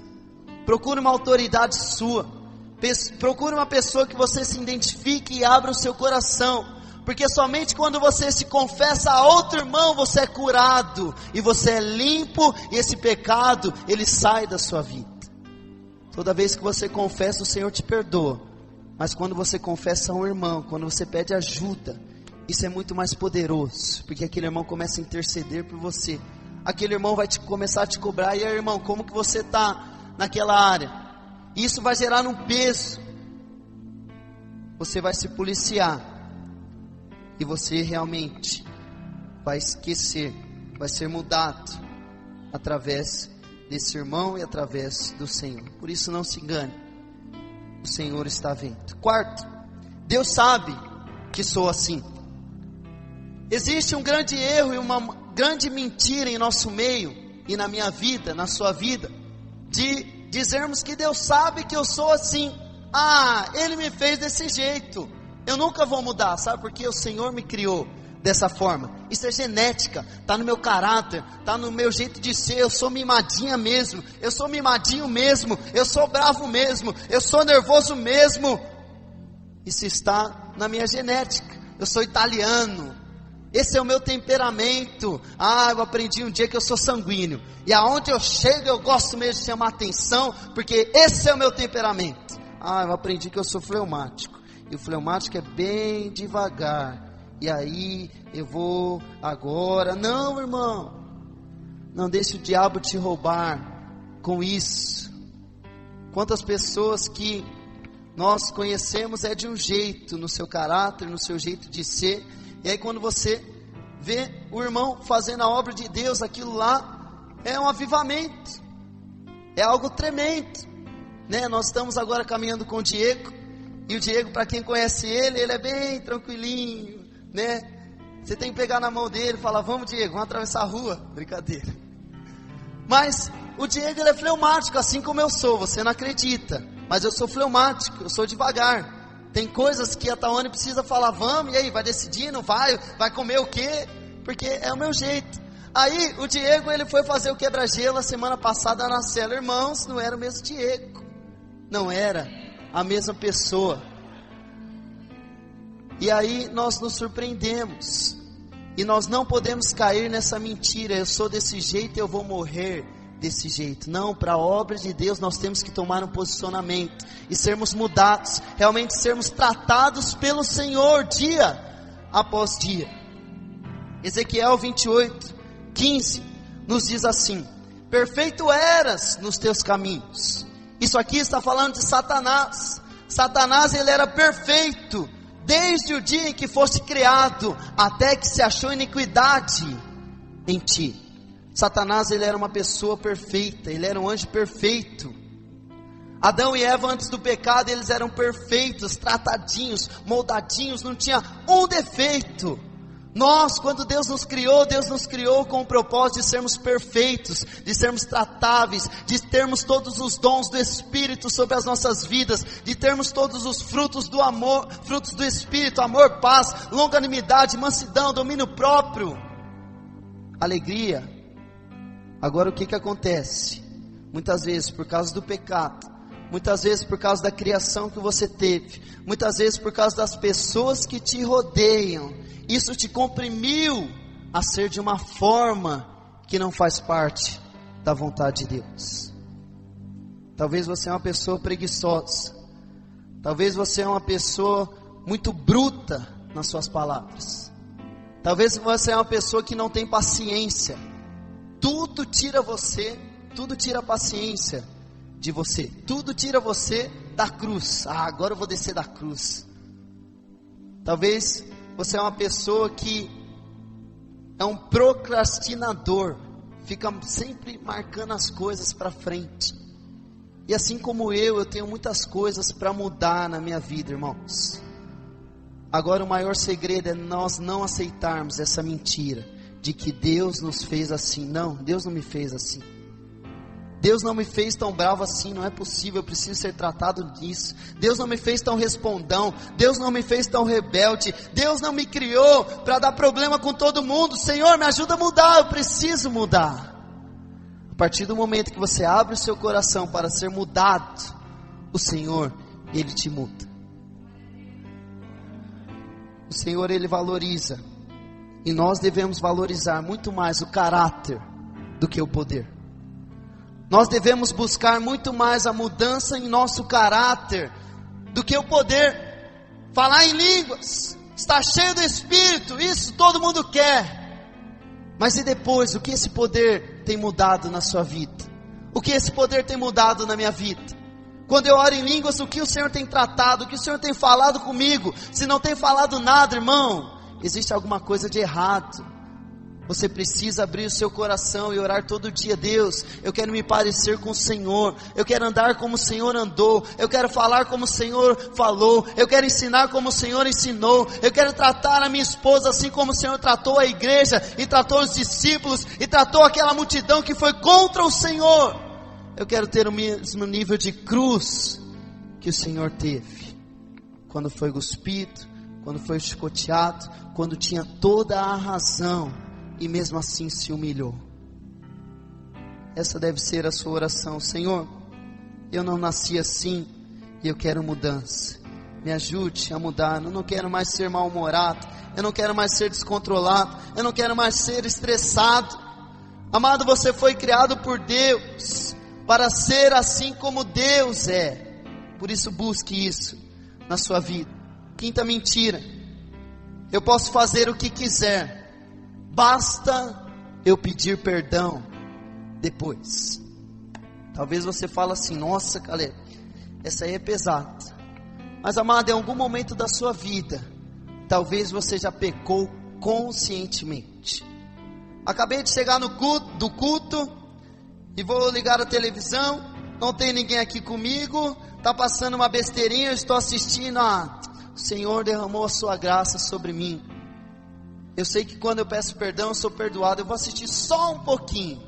procure uma autoridade sua, procure uma pessoa que você se identifique e abra o seu coração, porque somente quando você se confessa a outro irmão, você é curado, e você é limpo, e esse pecado, ele sai da sua vida. Toda vez que você confessa, o Senhor te perdoa. Mas quando você confessa a um irmão, quando você pede ajuda, isso é muito mais poderoso, porque aquele irmão começa a interceder por você. Aquele irmão vai começar a te cobrar. E aí, irmão, como que você está naquela área? Isso vai gerar um peso. Você vai se policiar. E você realmente vai esquecer, vai ser mudado através desse irmão e através do Senhor. Por isso não se engane, o Senhor está vendo. Quarto, Deus sabe que sou assim. Existe um grande erro e uma grande mentira em nosso meio e na minha vida, na sua vida, de dizermos que Deus sabe que eu sou assim. Ele me fez desse jeito, eu nunca vou mudar. Sabe por quê? O Senhor me criou dessa forma. Isso é genética, está no meu caráter, está no meu jeito de ser. Eu sou mimadinha mesmo, eu sou mimadinho mesmo, eu sou bravo mesmo, eu sou nervoso mesmo. Isso está na minha genética. Eu sou italiano, esse é o meu temperamento. Eu aprendi um dia que eu sou sanguíneo, e aonde eu chego eu gosto mesmo de chamar atenção, porque esse é o meu temperamento. Eu aprendi que eu sou fleumático, e o fleumático é bem devagar. E aí eu vou agora. Não, irmão, não deixe o diabo te roubar com isso. Quantas pessoas que nós conhecemos é de um jeito, no seu caráter, no seu jeito de ser. E aí quando você vê o irmão fazendo a obra de Deus, aquilo lá é um avivamento, é algo tremendo, né? Nós estamos agora caminhando com o Diego. E o Diego, para quem conhece ele é bem tranquilinho, né? Você tem que pegar na mão dele e falar: vamos, Diego, vamos atravessar a rua. Brincadeira. Mas o Diego, ele é fleumático, assim como eu sou. Você não acredita, mas eu sou fleumático, eu sou devagar. Tem coisas que a Tawane precisa falar: vamos, e aí, vai decidir, não vai? Vai comer o quê? Porque é o meu jeito. Aí o Diego, ele foi fazer o quebra-gelo a semana passada na cela. Irmãos, não era o mesmo Diego, não era a mesma pessoa. E aí nós nos surpreendemos, e nós não podemos cair nessa mentira: eu sou desse jeito, eu vou morrer desse jeito. Não, para a obra de Deus nós temos que tomar um posicionamento e sermos mudados, realmente sermos tratados pelo Senhor dia após dia. Ezequiel 28:15 nos diz assim: perfeito eras nos teus caminhos. Isso aqui está falando de Satanás. Satanás, ele era perfeito desde o dia em que foste criado, até que se achou iniquidade em ti. Satanás, ele era uma pessoa perfeita, ele era um anjo perfeito. Adão e Eva, antes do pecado, eles eram perfeitos, tratadinhos, moldadinhos, não tinha um defeito. Nós, quando Deus nos criou com o propósito de sermos perfeitos, de sermos tratáveis, de termos todos os dons do Espírito sobre as nossas vidas, de termos todos os frutos do amor, frutos do Espírito: amor, paz, longanimidade, mansidão, domínio próprio, alegria. Agora o que acontece? Muitas vezes por causa do pecado, muitas vezes por causa da criação que você teve, muitas vezes por causa das pessoas que te rodeiam, isso te comprimiu a ser de uma forma que não faz parte da vontade de Deus. Talvez você é uma pessoa preguiçosa, talvez você é uma pessoa muito bruta nas suas palavras, talvez você é uma pessoa que não tem paciência. Tudo tira você, tudo tira a paciência de você, tudo tira você da cruz. Agora eu vou descer da cruz. Talvez você é uma pessoa que é um procrastinador, fica sempre marcando as coisas para frente. E assim como eu tenho muitas coisas para mudar na minha vida, irmãos. Agora o maior segredo é nós não aceitarmos essa mentira de que Deus nos fez assim. Não, Deus não me fez assim. Deus não me fez tão bravo assim, não é possível, eu preciso ser tratado disso. Deus não me fez tão respondão, Deus não me fez tão rebelde, Deus não me criou para dar problema com todo mundo. Senhor, me ajuda a mudar, eu preciso mudar. A partir do momento que você abre o seu coração para ser mudado, o Senhor, Ele te muda. O Senhor, Ele valoriza, e nós devemos valorizar muito mais o caráter do que o poder. Nós devemos buscar muito mais a mudança em nosso caráter do que o poder. Falar em línguas, estar cheio do Espírito, isso todo mundo quer. Mas e depois, o que esse poder tem mudado na sua vida? O que esse poder tem mudado na minha vida? Quando eu oro em línguas, o que o Senhor tem tratado? O que o Senhor tem falado comigo? Se não tem falado nada, irmão, existe alguma coisa de errado. Você precisa abrir o seu coração e orar todo dia. Deus, eu quero me parecer com o Senhor, eu quero andar como o Senhor andou, eu quero falar como o Senhor falou, eu quero ensinar como o Senhor ensinou, eu quero tratar a minha esposa assim como o Senhor tratou a igreja, e tratou os discípulos, e tratou aquela multidão que foi contra o Senhor. Eu quero ter o mesmo nível de cruz que o Senhor teve, quando foi cuspido, quando foi chicoteado, quando tinha toda a razão, e mesmo assim se humilhou. Essa deve ser a sua oração. Senhor, eu não nasci assim, e eu quero mudança. Me ajude a mudar. Eu não quero mais ser mal-humorado, eu não quero mais ser descontrolado, eu não quero mais ser estressado. Amado, você foi criado por Deus para ser assim como Deus é. Por isso busque isso na sua vida. Quinta mentira: eu posso fazer o que quiser, basta eu pedir perdão depois. Talvez você fale assim: nossa, Caleb, essa aí é pesada. Mas amado, em algum momento da sua vida, talvez você já pecou conscientemente. Acabei de chegar no culto, e vou ligar a televisão, não tem ninguém aqui comigo, está passando uma besteirinha, eu estou assistindo, o Senhor derramou a sua graça sobre mim. Eu sei que quando eu peço perdão, eu sou perdoado. Eu vou assistir só um pouquinho.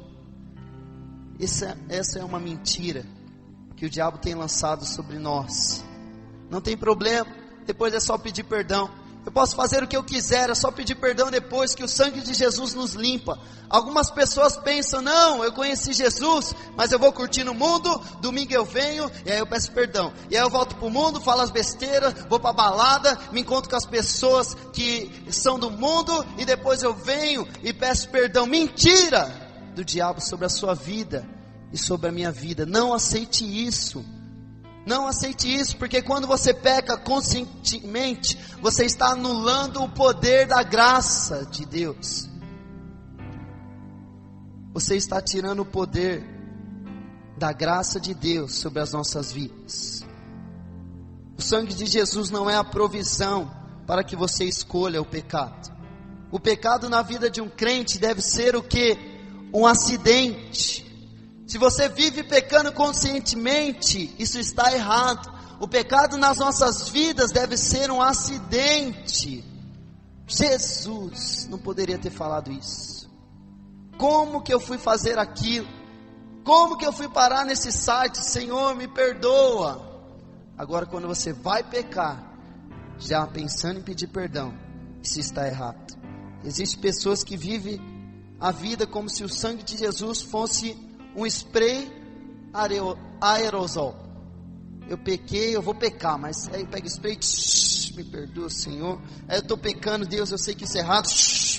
Essa é uma mentira que o diabo tem lançado sobre nós. Não tem problema, depois é só pedir perdão. Eu posso fazer o que eu quiser, é só pedir perdão depois, que o sangue de Jesus nos limpa. Algumas pessoas pensam: não, eu conheci Jesus, mas eu vou curtir no mundo, domingo eu venho, e aí eu peço perdão. E aí eu volto para o mundo, falo as besteiras, vou para a balada, me encontro com as pessoas que são do mundo, e depois eu venho e peço perdão. Mentira do diabo sobre a sua vida e sobre a minha vida. Não aceite isso. Não aceite isso, porque quando você peca conscientemente, você está anulando o poder da graça de Deus. Você está tirando o poder da graça de Deus sobre as nossas vidas. O sangue de Jesus não é a provisão para que você escolha o pecado. O pecado na vida de um crente deve ser o quê? Um acidente. Se você vive pecando conscientemente, isso está errado. O pecado nas nossas vidas deve ser um acidente. Jesus não poderia ter falado isso. Como que eu fui fazer aquilo? Como que eu fui parar nesse site? Senhor, me perdoa. Agora, quando você vai pecar, já pensando em pedir perdão, isso está errado. Existem pessoas que vivem a vida como se o sangue de Jesus fosse um spray aerosol. Eu pequei, eu vou pecar, mas aí pega o spray, me perdoa, Senhor. Aí eu estou pecando, Deus, eu sei que isso é errado,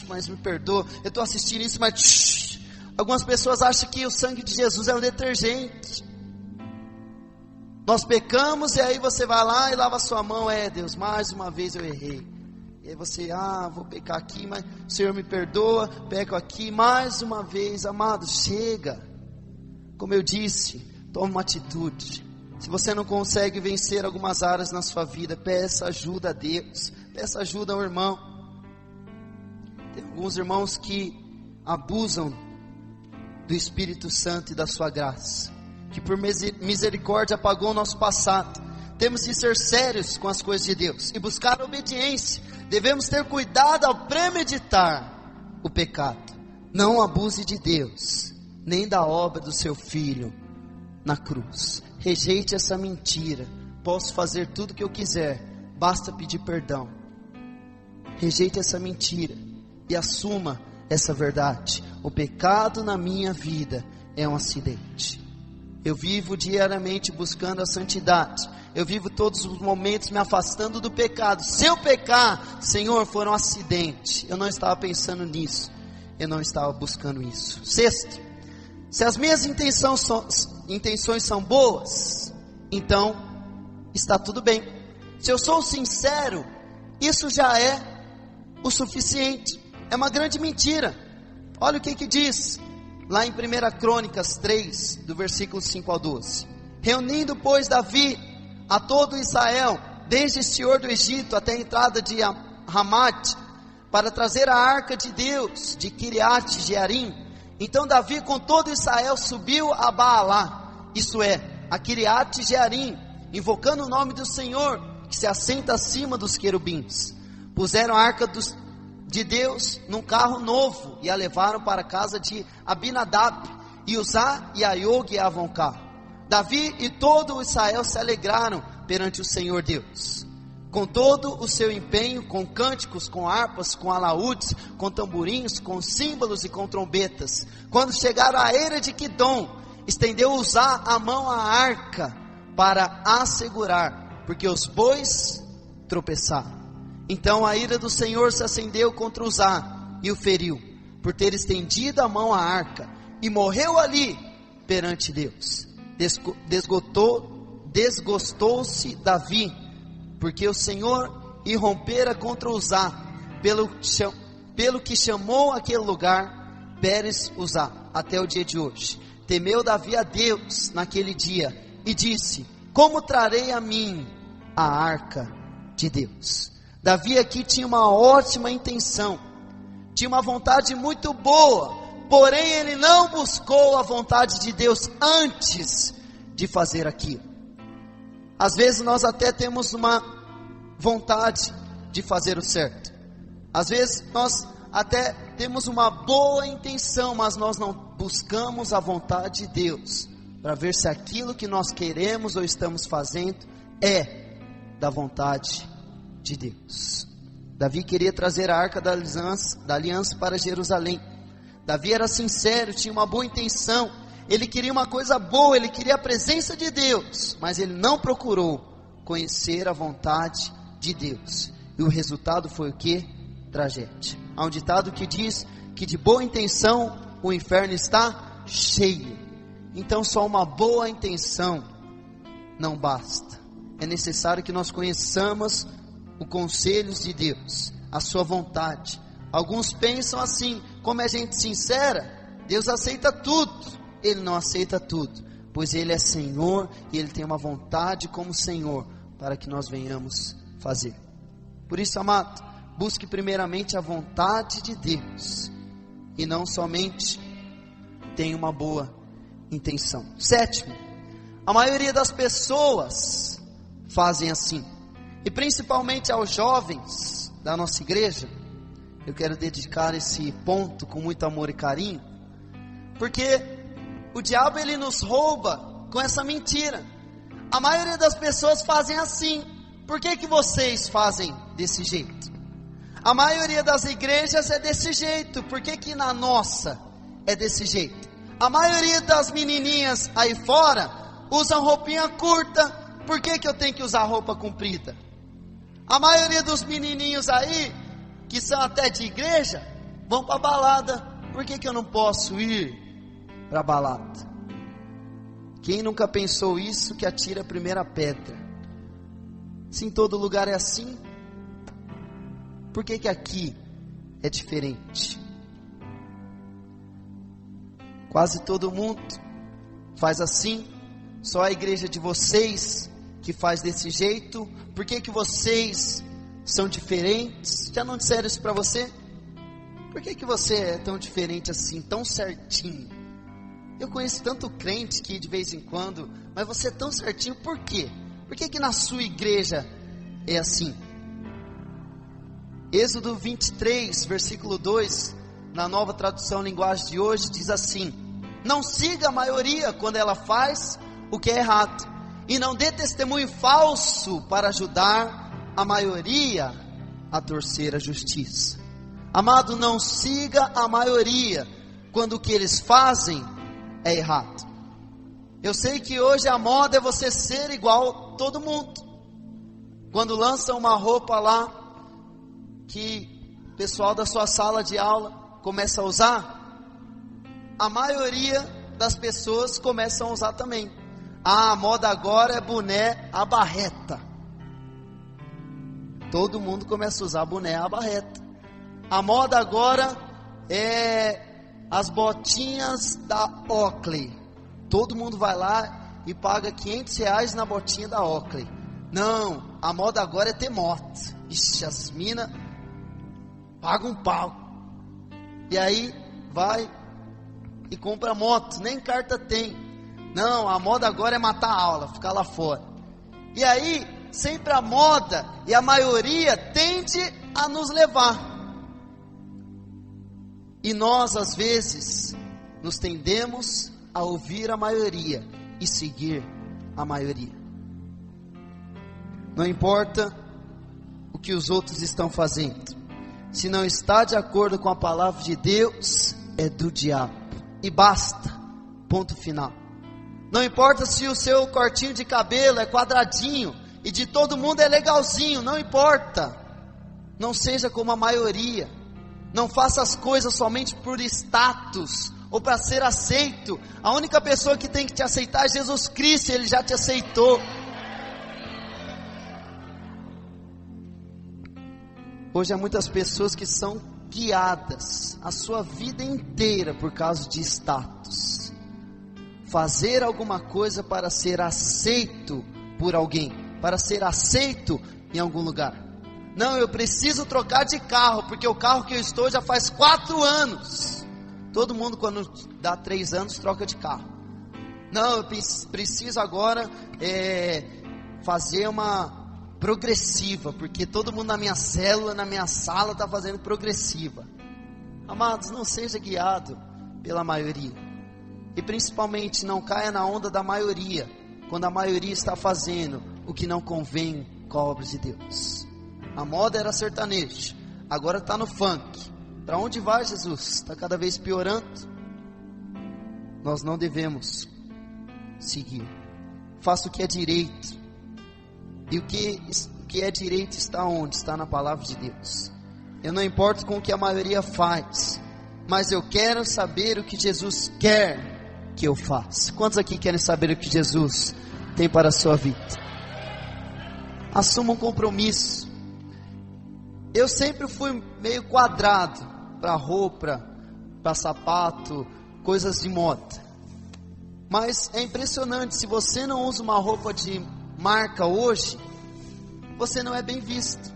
mas me perdoa. Eu estou assistindo isso, mas algumas pessoas acham que o sangue de Jesus é um detergente. Nós pecamos e aí você vai lá e lava a sua mão. Deus, mais uma vez eu errei. E aí você, vou pecar aqui, mas o Senhor me perdoa, peco aqui, mais uma vez. Amado, chega. Como eu disse, tome uma atitude. Se você não consegue vencer algumas áreas na sua vida, peça ajuda a Deus, peça ajuda ao irmão. Tem alguns irmãos que abusam do Espírito Santo e da sua graça, que por misericórdia apagou o nosso passado. Temos que ser sérios com as coisas de Deus e buscar a obediência. Devemos ter cuidado ao premeditar o pecado. Não abuse de Deus, nem da obra do seu Filho na cruz. Rejeite essa mentira: posso fazer tudo o que eu quiser, basta pedir perdão. Rejeite essa mentira e assuma essa verdade: o pecado na minha vida é um acidente. Eu vivo diariamente buscando a santidade, eu vivo todos os momentos me afastando do pecado. Se eu pecar, Senhor, for um acidente, eu não estava pensando nisso, eu não estava buscando isso. Sexto, Se as minhas intenções são boas, então está tudo bem. Se eu sou sincero, isso já é o suficiente. É uma grande mentira. Olha o que diz lá em 1 Crônicas 3, do versículo 5 ao 12. Reunindo, pois, Davi a todo Israel, desde Senhor do Egito até a entrada de Ramate, para trazer a arca de Deus de Kiriat Jearim. Então Davi com todo Israel subiu a Baalá, isto é, a Kiriat Jearim, invocando o nome do Senhor, que se assenta acima dos querubins. Puseram a arca de Deus num carro novo e a levaram para a casa de Abinadab, e Uzá e Aiog guiavam o carro. Davi e todo o Israel se alegraram perante o Senhor Deus, com todo o seu empenho, com cânticos, com harpas, com alaúdes, com tamborins, com símbolos e com trombetas. Quando chegaram à eira de Quidom, estendeu Uzá a mão à arca para a segurar, porque os bois tropeçaram. Então a ira do Senhor se acendeu contra Uzá e o feriu, por ter estendido a mão à arca, e morreu ali perante Deus. Desgostou-se Davi, porque o Senhor irrompera contra Uzá, pelo que chamou aquele lugar Pérez Uzá, até o dia de hoje. Temeu Davi a Deus naquele dia, e disse: como trarei a mim a arca de Deus? Davi aqui tinha uma ótima intenção, tinha uma vontade muito boa, porém ele não buscou a vontade de Deus antes de fazer aquilo. Às vezes nós até temos uma vontade de fazer o certo, às vezes nós até temos uma boa intenção, mas nós não buscamos a vontade de Deus, para ver se aquilo que nós queremos ou estamos fazendo é da vontade de Deus. Davi queria trazer a arca da aliança para Jerusalém. Davi era sincero, tinha uma boa intenção, ele queria uma coisa boa, ele queria a presença de Deus, mas ele não procurou conhecer a vontade de Deus, e o resultado foi o que? Tragédia. Há um ditado que diz que de boa intenção o inferno está cheio. Então só uma boa intenção não basta, é necessário que nós conheçamos os conselhos de Deus, a sua vontade. Alguns pensam assim: como é gente sincera, Deus aceita tudo. Ele não aceita tudo, pois Ele é Senhor, e Ele tem uma vontade como Senhor, para que nós venhamos fazer. Por isso, amado, busque primeiramente a vontade de Deus, e não somente tenha uma boa intenção. Sétimo, a maioria das pessoas fazem assim, e principalmente aos jovens da nossa igreja, eu quero dedicar esse ponto com muito amor e carinho, porque o diabo ele nos rouba com essa mentira. A maioria das pessoas fazem assim. Por que vocês fazem desse jeito? A maioria das igrejas é desse jeito. Por que na nossa é desse jeito? A maioria das menininhas aí fora usam roupinha curta. Por que eu tenho que usar roupa comprida? A maioria dos menininhos aí, que são até de igreja, vão para balada. Por que eu não posso ir para balada? Quem nunca pensou isso, que atira a primeira pedra. Se em todo lugar é assim, por que aqui é diferente? Quase todo mundo faz assim. Só a igreja de vocês que faz desse jeito. Por que vocês são diferentes? Já não disseram isso para você? Por que você é tão diferente assim, tão certinho? Eu conheço tanto crente que de vez em quando, mas você é tão certinho, por quê? Por que na sua igreja é assim? Êxodo 23, versículo 2, na nova tradução linguagem de hoje, diz assim: não siga a maioria quando ela faz o que é errado, e não dê testemunho falso para ajudar a maioria a torcer a justiça. Amado, não siga a maioria quando o que eles fazem é errado. Eu sei que hoje a moda é você ser igual a todo mundo. Quando lançam uma roupa lá que o pessoal da sua sala de aula começa a usar, a maioria das pessoas começam a usar também. A moda agora é boné à barreta. Todo mundo começa a usar boné à barreta. A moda agora é as botinhas da Oakley. Todo mundo vai lá e paga R$500 na botinha da Oakley. Não, a moda agora é ter moto. Ixi, as minas pagam um pau. E aí vai e compra moto, nem carta tem. Não, a moda agora é matar a aula, ficar lá fora. E aí, sempre a moda e a maioria tende a nos levar. E nós, às vezes, nos tendemos a ouvir a maioria e seguir a maioria. Não importa o que os outros estão fazendo, se não está de acordo com a palavra de Deus, é do diabo. E basta, ponto final. Não importa se o seu cortinho de cabelo é quadradinho e de todo mundo é legalzinho, não importa. Não seja como a maioria. Não faça as coisas somente por status ou para ser aceito. A única pessoa que tem que te aceitar é Jesus Cristo, Ele já te aceitou. Hoje há muitas pessoas que são guiadas a sua vida inteira por causa de status. Fazer alguma coisa para ser aceito por alguém, para ser aceito em algum lugar. Não, eu preciso trocar de carro, porque o carro que eu estou já faz 4 anos. Todo mundo quando dá 3 anos troca de carro. Não, eu preciso agora fazer uma progressiva, porque todo mundo na minha célula, na minha sala está fazendo progressiva. Amados, não seja guiado pela maioria. E principalmente não caia na onda da maioria, quando a maioria está fazendo o que não convém com a obra de Deus. A moda era sertanejo, agora está no funk. Para onde vai, Jesus? Está cada vez piorando. Nós não devemos seguir. Faça o que é direito. E o que é direito está onde? Está na palavra de Deus. Eu não importo com o que a maioria faz, mas eu quero saber o que Jesus quer que eu faça. Quantos aqui querem saber o que Jesus tem para a sua vida? Assuma um compromisso. Eu sempre fui meio quadrado para roupa, para sapato, coisas de moda. Mas é impressionante, se você não usa uma roupa de marca hoje, você não é bem visto.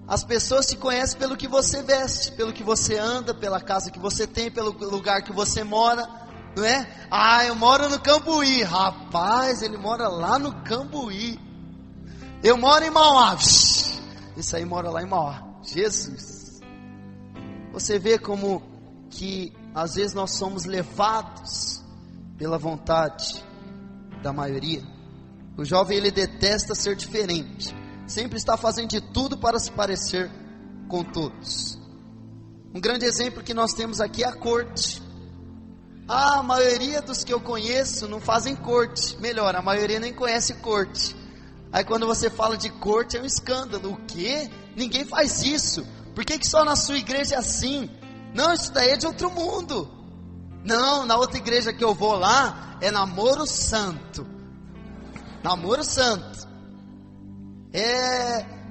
As pessoas te conhecem pelo que você veste, pelo que você anda, pela casa que você tem, pelo lugar que você mora, não é? Ah, eu moro no Cambuí. Rapaz, ele mora lá no Cambuí. Eu moro em Mauá. Isso aí mora lá em Mauá. Jesus. Você vê como que às vezes nós somos levados pela vontade da maioria. O jovem, ele detesta ser diferente, sempre está fazendo de tudo para se parecer com todos. Um grande exemplo que nós temos aqui é a corte. A maioria dos que eu conheço não fazem corte. Melhor, a maioria nem conhece corte. Aí quando você fala de corte é um escândalo. O quê? Ninguém faz isso. Por que só na sua igreja é assim? Não, isso daí é de outro mundo. Não, na outra igreja que eu vou lá é namoro santo. Namoro santo.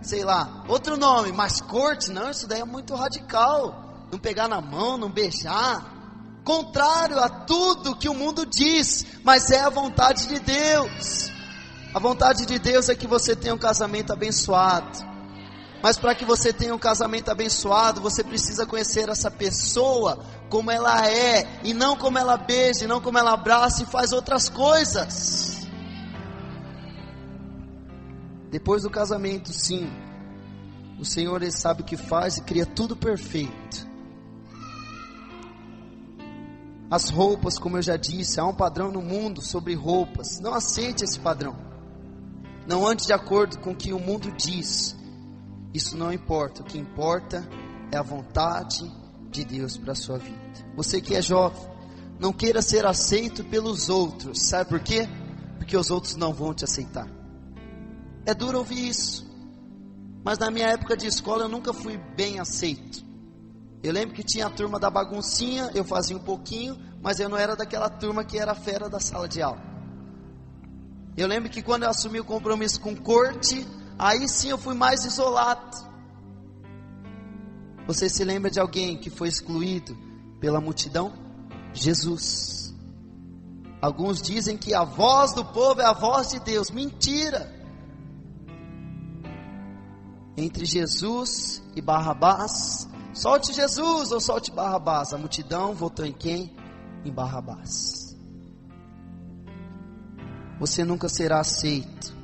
Sei lá, outro nome, mas corte, não, isso daí é muito radical. Não pegar na mão, não beijar. Contrário a tudo que o mundo diz, mas é a vontade de Deus. A vontade de Deus é que você tenha um casamento abençoado. Mas para que você tenha um casamento abençoado, você precisa conhecer essa pessoa como ela é, e não como ela beija, e não como ela abraça e faz outras coisas. Depois do casamento, sim, o Senhor, Ele sabe o que faz e cria tudo perfeito. As roupas, como eu já disse, há um padrão no mundo sobre roupas. Não aceite esse padrão. Não ande de acordo com o que o mundo diz. Isso não importa. O que importa é a vontade de Deus para a sua vida. Você que é jovem, não queira ser aceito pelos outros. Sabe por quê? Porque os outros não vão te aceitar. É duro ouvir isso, mas na minha época de escola eu nunca fui bem aceito. Eu lembro que tinha a turma da baguncinha, eu fazia um pouquinho, mas eu não era daquela turma que era fera da sala de aula. Eu lembro que quando eu assumi o compromisso com corte, aí sim eu fui mais isolado. Você se lembra de alguém que foi excluído pela multidão? Jesus. Alguns dizem que a voz do povo é a voz de Deus. Mentira! Entre Jesus e Barrabás, solte Jesus ou solte Barrabás. A multidão votou em quem? Em Barrabás. Você nunca será aceito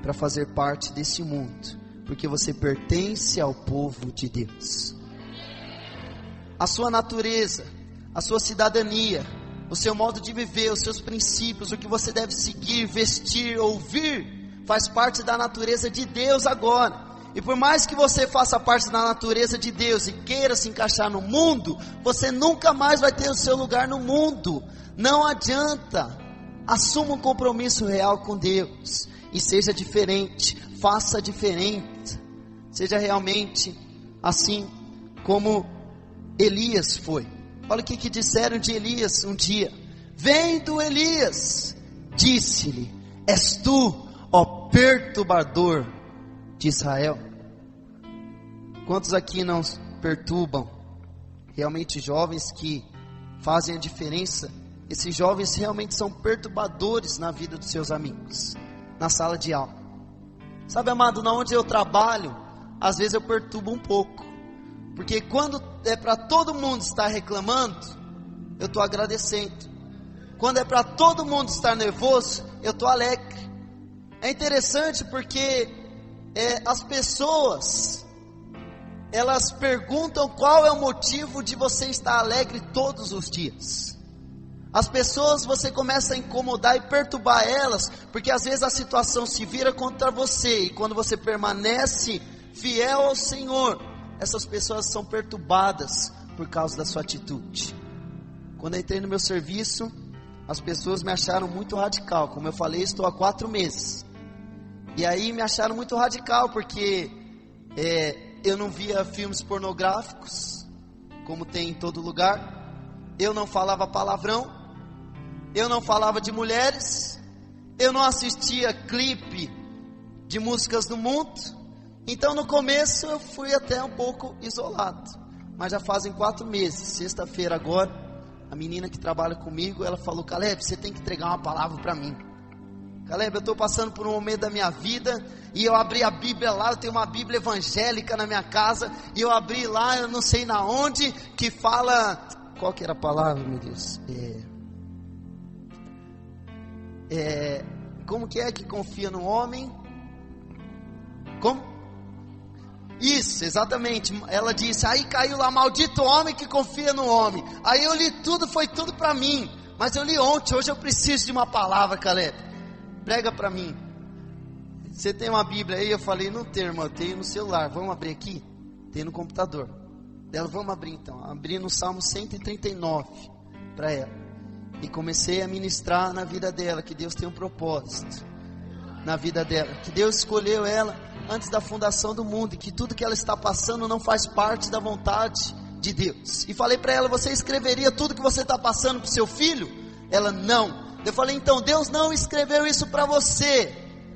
para fazer parte desse mundo, porque você pertence ao povo de Deus. A sua natureza, a sua cidadania, o seu modo de viver, os seus princípios, o que você deve seguir, vestir, ouvir, faz parte da natureza de Deus agora. E por mais que você faça parte da natureza de Deus e queira se encaixar no mundo, você nunca mais vai ter o seu lugar no mundo. Não adianta. Assuma um compromisso real com Deus e seja diferente, faça diferente. Seja realmente assim como Elias foi. Olha o que disseram de Elias um dia. Vendo Elias, disse-lhe: és tu, ó perturbador de Israel. Quantos aqui não perturbam realmente jovens que fazem a diferença? Esses jovens realmente são perturbadores na vida dos seus amigos, na sala de aula. Sabe, amado, na onde eu trabalho, às vezes eu perturbo um pouco, porque quando é para todo mundo estar reclamando, eu estou agradecendo. Quando é para todo mundo estar nervoso, eu estou alegre. É interessante porque as pessoas, elas perguntam qual é o motivo de você estar alegre todos os dias. As pessoas, você começa a incomodar e perturbar elas, porque às vezes a situação se vira contra você, e quando você permanece fiel ao Senhor, essas pessoas são perturbadas por causa da sua atitude. Quando eu entrei no meu serviço, as pessoas me acharam muito radical. Como eu falei, estou há 4 meses. E aí me acharam muito radical, porque eu não via filmes pornográficos, como tem em todo lugar. Eu não falava palavrão. Eu não falava de mulheres. Eu não assistia clipe de músicas do mundo. Então no começo eu fui até um pouco isolado. Mas já fazem 4 meses. Sexta-feira agora, a menina que trabalha comigo, ela falou: Caleb, você tem que entregar uma palavra para mim. Caleb, eu estou passando por um momento da minha vida, e eu abri a Bíblia lá, eu tenho uma Bíblia evangélica na minha casa, e eu abri lá, eu não sei na onde, que fala, qual que era a palavra, meu Deus? Como que é que confia no homem? Como? Isso, exatamente. Ela disse, aí caiu lá, maldito homem que confia no homem. Aí eu li tudo, foi tudo para mim. Mas eu li ontem, hoje eu preciso de uma palavra, Caleb. Prega para mim. Você tem uma Bíblia aí? Eu falei, não tenho, irmão, eu tenho no celular. Vamos abrir aqui? Tem no computador. Ela, vamos abrir então. Abri no Salmo 139 para ela. E comecei a ministrar na vida dela, que Deus tem um propósito na vida dela, que Deus escolheu ela antes da fundação do mundo, e que tudo que ela está passando não faz parte da vontade de Deus. E falei para ela, você escreveria tudo que você está passando para o seu filho? Ela, não. Eu falei, então Deus não escreveu isso para você,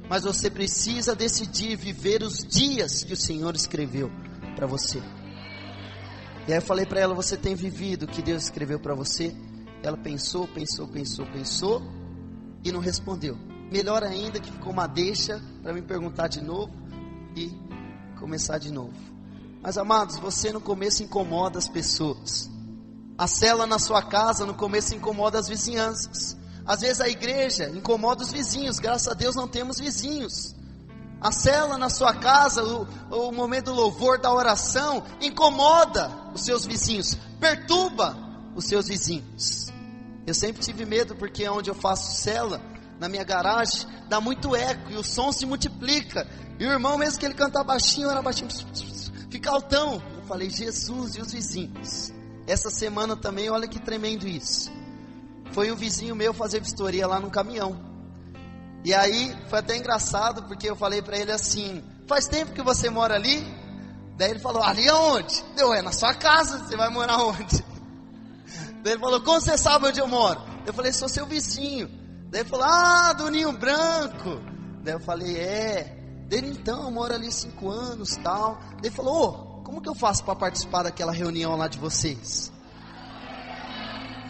mas você precisa decidir viver os dias que o Senhor escreveu para você. E aí eu falei para ela, você tem vivido o que Deus escreveu para você? Ela pensou e não respondeu. Melhor ainda que ficou uma deixa para me perguntar de novo e começar de novo. Mas amados, você no começo incomoda as pessoas. A célula na sua casa no começo incomoda as vizinhanças. Às vezes a igreja incomoda os vizinhos. Graças a Deus não temos vizinhos. A célula na sua casa, o momento do louvor, da oração, incomoda os seus vizinhos, perturba os seus vizinhos. Eu sempre tive medo, porque onde eu faço célula, na minha garagem, dá muito eco e o som se multiplica. E o irmão, mesmo que ele cantar baixinho, era baixinho, fica altão. Eu falei, Jesus, e os vizinhos? Essa semana também, olha que tremendo isso. Foi um vizinho meu fazer vistoria lá no caminhão. E aí, foi até engraçado, porque eu falei para ele assim, faz tempo que você mora ali? Daí ele falou, ali aonde? Deu, é na sua casa, você vai morar onde? Daí ele falou, como você sabe onde eu moro? Eu falei, sou seu vizinho. Daí ele falou, do Ninho Branco. Daí eu falei, Dele, então, eu moro ali 5 anos, tal. Daí ele falou, como que eu faço para participar daquela reunião lá de vocês?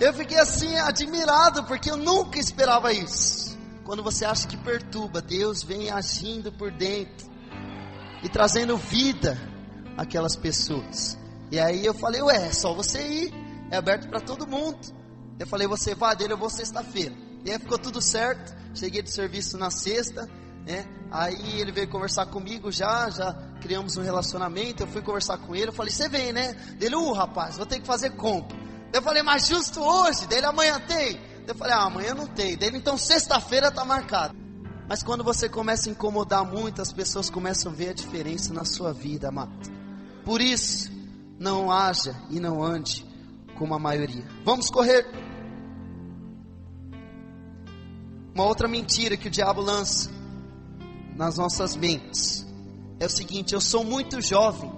Eu fiquei assim, admirado, porque eu nunca esperava isso. Quando você acha que perturba, Deus vem agindo por dentro e trazendo vida àquelas pessoas. E aí eu falei, é só você ir, é aberto para todo mundo. Eu falei, você vai? Dele, eu vou sexta-feira. E aí ficou tudo certo, cheguei de serviço na sexta, aí ele veio conversar comigo, já criamos um relacionamento. Eu fui conversar com ele, eu falei, você vem, né? Dele, rapaz, vou ter que fazer compra. Eu falei, mas justo hoje? Dele, amanhã tem? Eu falei, amanhã não tem. Dele, então sexta-feira está marcado. Mas quando você começa a incomodar muito, as pessoas começam a ver a diferença na sua vida, amado. Por isso, não haja e não ande como a maioria. Vamos correr. Uma outra mentira que o diabo lança nas nossas mentes é o seguinte: eu sou muito jovem,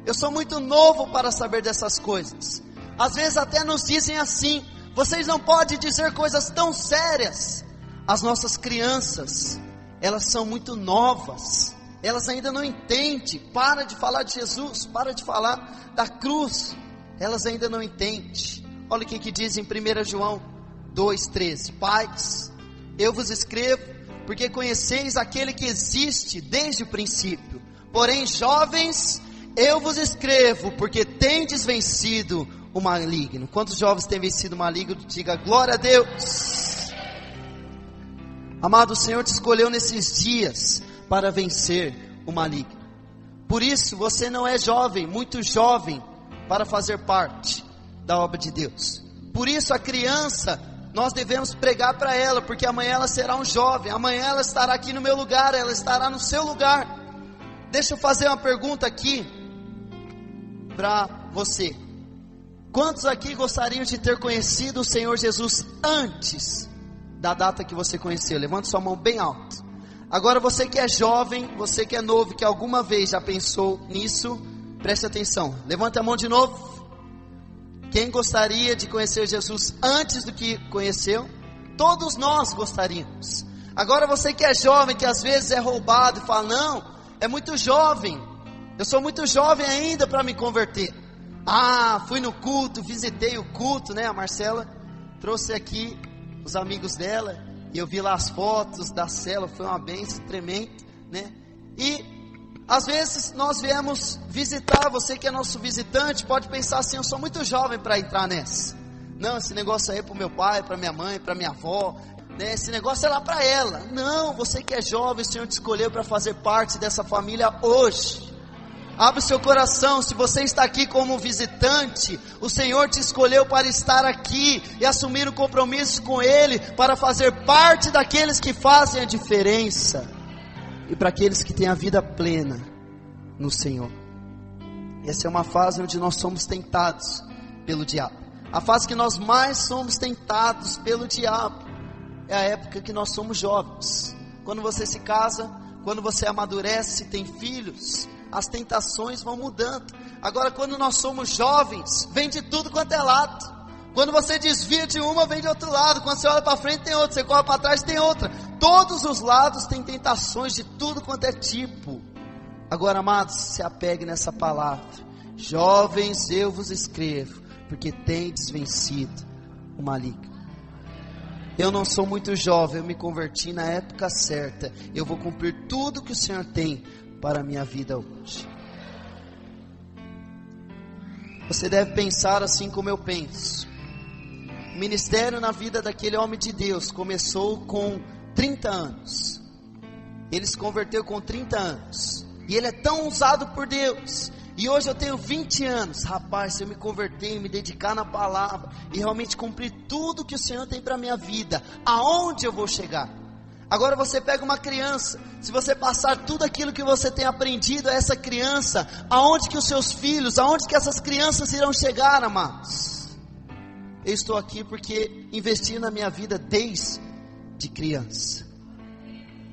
eu sou muito novo para saber dessas coisas. Às vezes até nos dizem assim: vocês não podem dizer coisas tão sérias. As nossas crianças, elas são muito novas, elas ainda não entendem. Para de falar de Jesus, para de falar da cruz, elas ainda não entendem. Olha o que diz em 1 João 2,13: Pais, eu vos escrevo porque conheceis aquele que existe desde o princípio. Porém, jovens, eu vos escrevo porque tendes vencido o maligno. Quantos jovens têm vencido o maligno? Diga glória a Deus. Amado, o Senhor te escolheu nesses dias para vencer o maligno. Por isso você não é jovem, muito jovem, para fazer parte da obra de Deus. Por isso a criança, nós devemos pregar para ela, porque amanhã ela será um jovem, amanhã ela estará aqui no meu lugar, ela estará no seu lugar. Deixa eu fazer uma pergunta aqui para você. Quantos aqui gostariam de ter conhecido o Senhor Jesus antes da data que você conheceu? Levante sua mão bem alto. Agora você que é jovem, você que é novo, que alguma vez já pensou nisso, preste atenção. Levante a mão de novo. Quem gostaria de conhecer Jesus antes do que conheceu? Todos nós gostaríamos. Agora você que é jovem, que às vezes é roubado e fala: não, é muito jovem, eu sou muito jovem ainda para me converter. Fui no culto, visitei o culto, né? A Marcela trouxe aqui os amigos dela, e eu vi lá as fotos da célula, foi uma bênção tremenda, né? E às vezes nós viemos visitar, você que é nosso visitante, pode pensar assim: eu sou muito jovem para entrar nessa. Não, esse negócio aí é para o meu pai, para minha mãe, para minha avó, né? Esse negócio é lá para ela. Não, você que é jovem, o Senhor te escolheu para fazer parte dessa família hoje. Abre o seu coração. Se você está aqui como visitante, o Senhor te escolheu para estar aqui e assumir um compromisso com Ele, para fazer parte daqueles que fazem a diferença e para aqueles que têm a vida plena no Senhor. Essa é uma fase onde nós somos tentados pelo diabo. A fase que nós mais somos tentados pelo diabo é a época que nós somos jovens. Quando você se casa, quando você amadurece, tem filhos, as tentações vão mudando. Agora, quando nós somos jovens, vem de tudo quanto é lado. Quando você desvia de uma, vem de outro lado. Quando você olha para frente, tem outra. Você corre para trás, tem outra. Todos os lados tem tentações de tudo quanto é tipo. Agora, amados, se apegue nessa palavra: jovens, eu vos escrevo porque tendes vencido o maligno. Eu não sou muito jovem, eu me converti na época certa. Eu vou cumprir tudo que o Senhor tem para a minha vida hoje. Você deve pensar assim como eu penso. O ministério na vida daquele homem de Deus começou com 30 anos. Ele se converteu com 30 anos. E ele é tão usado por Deus. E hoje eu tenho 20 anos. Rapaz, se eu me converter, me dedicar na palavra e realmente cumprir tudo que o Senhor tem para a minha vida, aonde eu vou chegar? Agora você pega uma criança, se você passar tudo aquilo que você tem aprendido a essa criança, aonde que os seus filhos, aonde que essas crianças irão chegar, amados? Eu estou aqui porque investi na minha vida desde criança.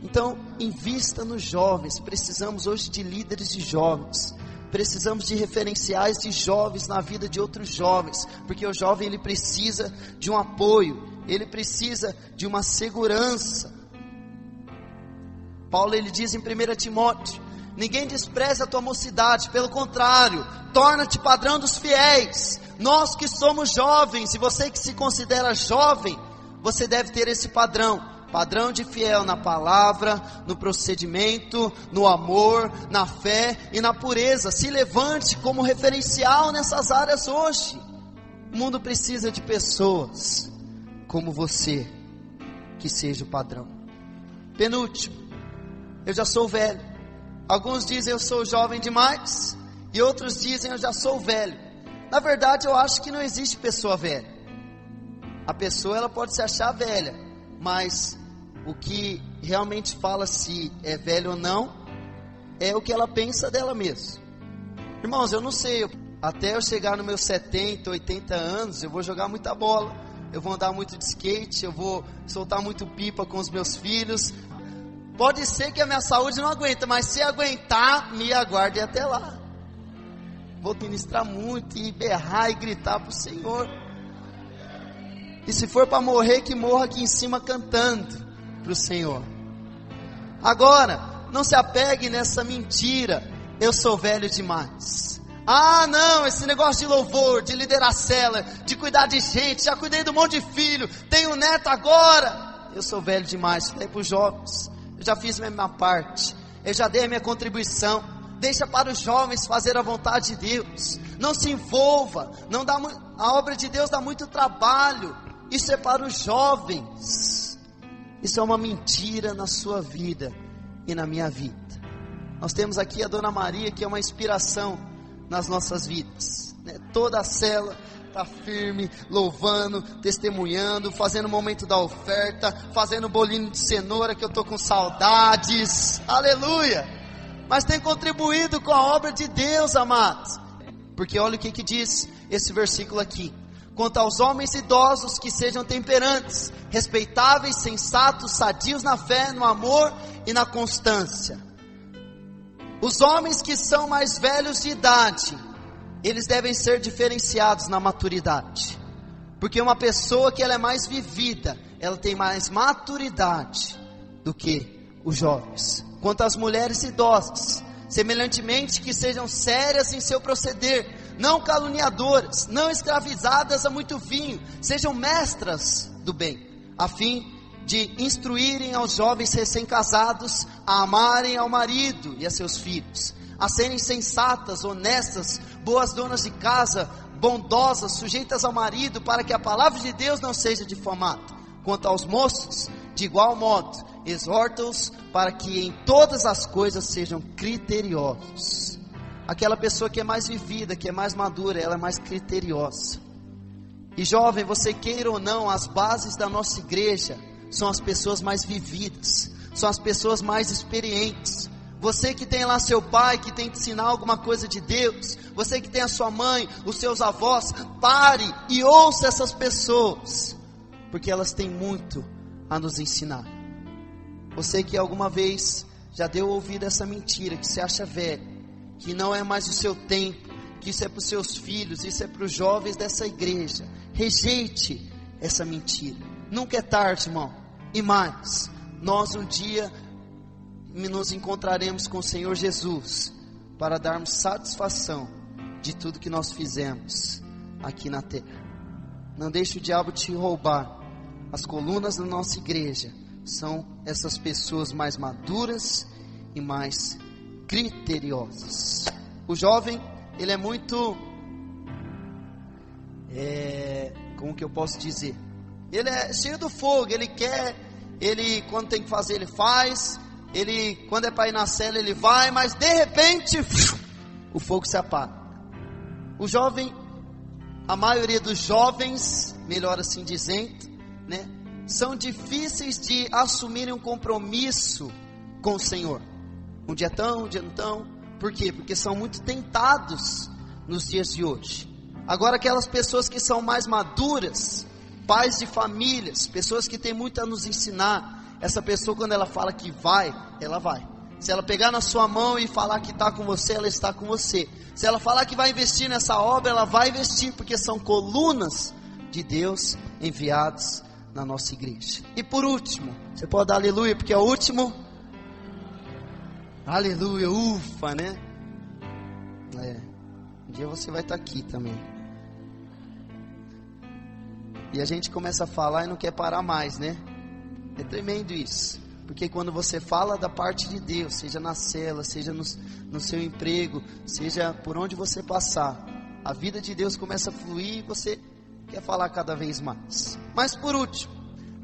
Então, invista nos jovens. Precisamos hoje de líderes de jovens, precisamos de referenciais de jovens na vida de outros jovens, porque o jovem ele precisa de um apoio, ele precisa de uma segurança. Paulo ele diz em 1 Timóteo: ninguém despreza a tua mocidade, pelo contrário, torna-te padrão dos fiéis. Nós que somos jovens, e você que se considera jovem, você deve ter esse padrão de fiel na palavra, no procedimento, no amor, na fé e na pureza. Se levante como referencial nessas áreas hoje. O mundo precisa de pessoas como você, que seja o padrão. Penúltimo, eu já sou velho. Alguns dizem eu sou jovem demais, e outros dizem eu já sou velho. Na verdade eu acho que não existe pessoa velha. A pessoa ela pode se achar velha, mas o que realmente fala se é velho ou não, é o que ela pensa dela mesma. Irmãos, eu não sei, até eu chegar nos meus 70, 80 anos, eu vou jogar muita bola, eu vou andar muito de skate, eu vou soltar muito pipa com os meus filhos. Pode ser que a minha saúde não aguenta, mas se aguentar, me aguarde até lá. Vou ministrar muito e berrar e gritar para o Senhor. E se for para morrer, que morra aqui em cima cantando para o Senhor. Agora, não se apegue nessa mentira: eu sou velho demais. Ah não, esse negócio de louvor, de liderar célula, de cuidar de gente, já cuidei de um monte de filho, tenho neto agora. Eu sou velho demais. Falei para os jovens: eu já fiz a minha parte, eu já dei a minha contribuição. Deixa para os jovens fazer a vontade de Deus. Não se envolva, a obra de Deus dá muito trabalho. Isso é para os jovens. Isso é uma mentira na sua vida e na minha vida. Nós temos aqui a Dona Maria, que é uma inspiração nas nossas vidas, né? Toda a célula está firme, louvando, testemunhando, fazendo o momento da oferta, fazendo bolinho de cenoura, que eu estou com saudades, aleluia, mas tem contribuído com a obra de Deus, amados, porque olha o que diz esse versículo aqui: quanto aos homens idosos, que sejam temperantes, respeitáveis, sensatos, sadios na fé, no amor e na constância. Os homens que são mais velhos de idade, eles devem ser diferenciados na maturidade, porque uma pessoa que ela é mais vivida, ela tem mais maturidade do que os jovens. Quanto às mulheres idosas, semelhantemente, que sejam sérias em seu proceder, não caluniadoras, não escravizadas a muito vinho, sejam mestras do bem, a fim de instruírem aos jovens recém-casados a amarem ao marido e a seus filhos, a serem sensatas, honestas, boas donas de casa, bondosas, sujeitas ao marido, para que a palavra de Deus não seja difamada. Quanto aos moços, de igual modo, exorta-os para que em todas as coisas sejam criteriosos. Aquela pessoa que é mais vivida, que é mais madura, ela é mais criteriosa. E jovem, você queira ou não, as bases da nossa igreja são as pessoas mais vividas, são as pessoas mais experientes. Você que tem lá seu pai, que tem que ensinar alguma coisa de Deus, você que tem a sua mãe, os seus avós, pare e ouça essas pessoas, porque elas têm muito a nos ensinar. Você que alguma vez já deu ouvido a essa mentira, que se acha velho, que não é mais o seu tempo, que isso é para os seus filhos, isso é para os jovens dessa igreja, rejeite essa mentira. Nunca é tarde, irmão. E mais, nós um dia nos encontraremos com o Senhor Jesus, para darmos satisfação de tudo que nós fizemos aqui na terra. Não deixe o diabo te roubar. As colunas da nossa igreja são essas pessoas mais maduras e mais criteriosas. O jovem, ele é muito, como que eu posso dizer? Ele é cheio do fogo, ele quando tem que fazer ele faz, ele quando é para ir na cela ele vai, mas de repente o fogo se apaga. O jovem, a maioria dos jovens, melhor assim dizendo, né, são difíceis de assumirem um compromisso com o Senhor. Um dia tão, um dia não tão. Por quê? Porque são muito tentados nos dias de hoje. Agora aquelas pessoas que são mais maduras, pais de famílias, pessoas que têm muito a nos ensinar, essa pessoa quando ela fala que vai, ela vai. Se ela pegar na sua mão e falar que está com você, ela está com você. Se ela falar que vai investir nessa obra, ela vai investir, porque são colunas de Deus enviados na nossa igreja. E por último, você pode dar aleluia, porque é o último. Aleluia, ufa, né? Um dia você vai estar aqui também. E a gente começa a falar e não quer parar mais, né? É tremendo isso. Porque quando você fala da parte de Deus, seja na cela, seja no seu emprego, seja por onde você passar, a vida de Deus começa a fluir e você quer falar cada vez mais. Mas por último,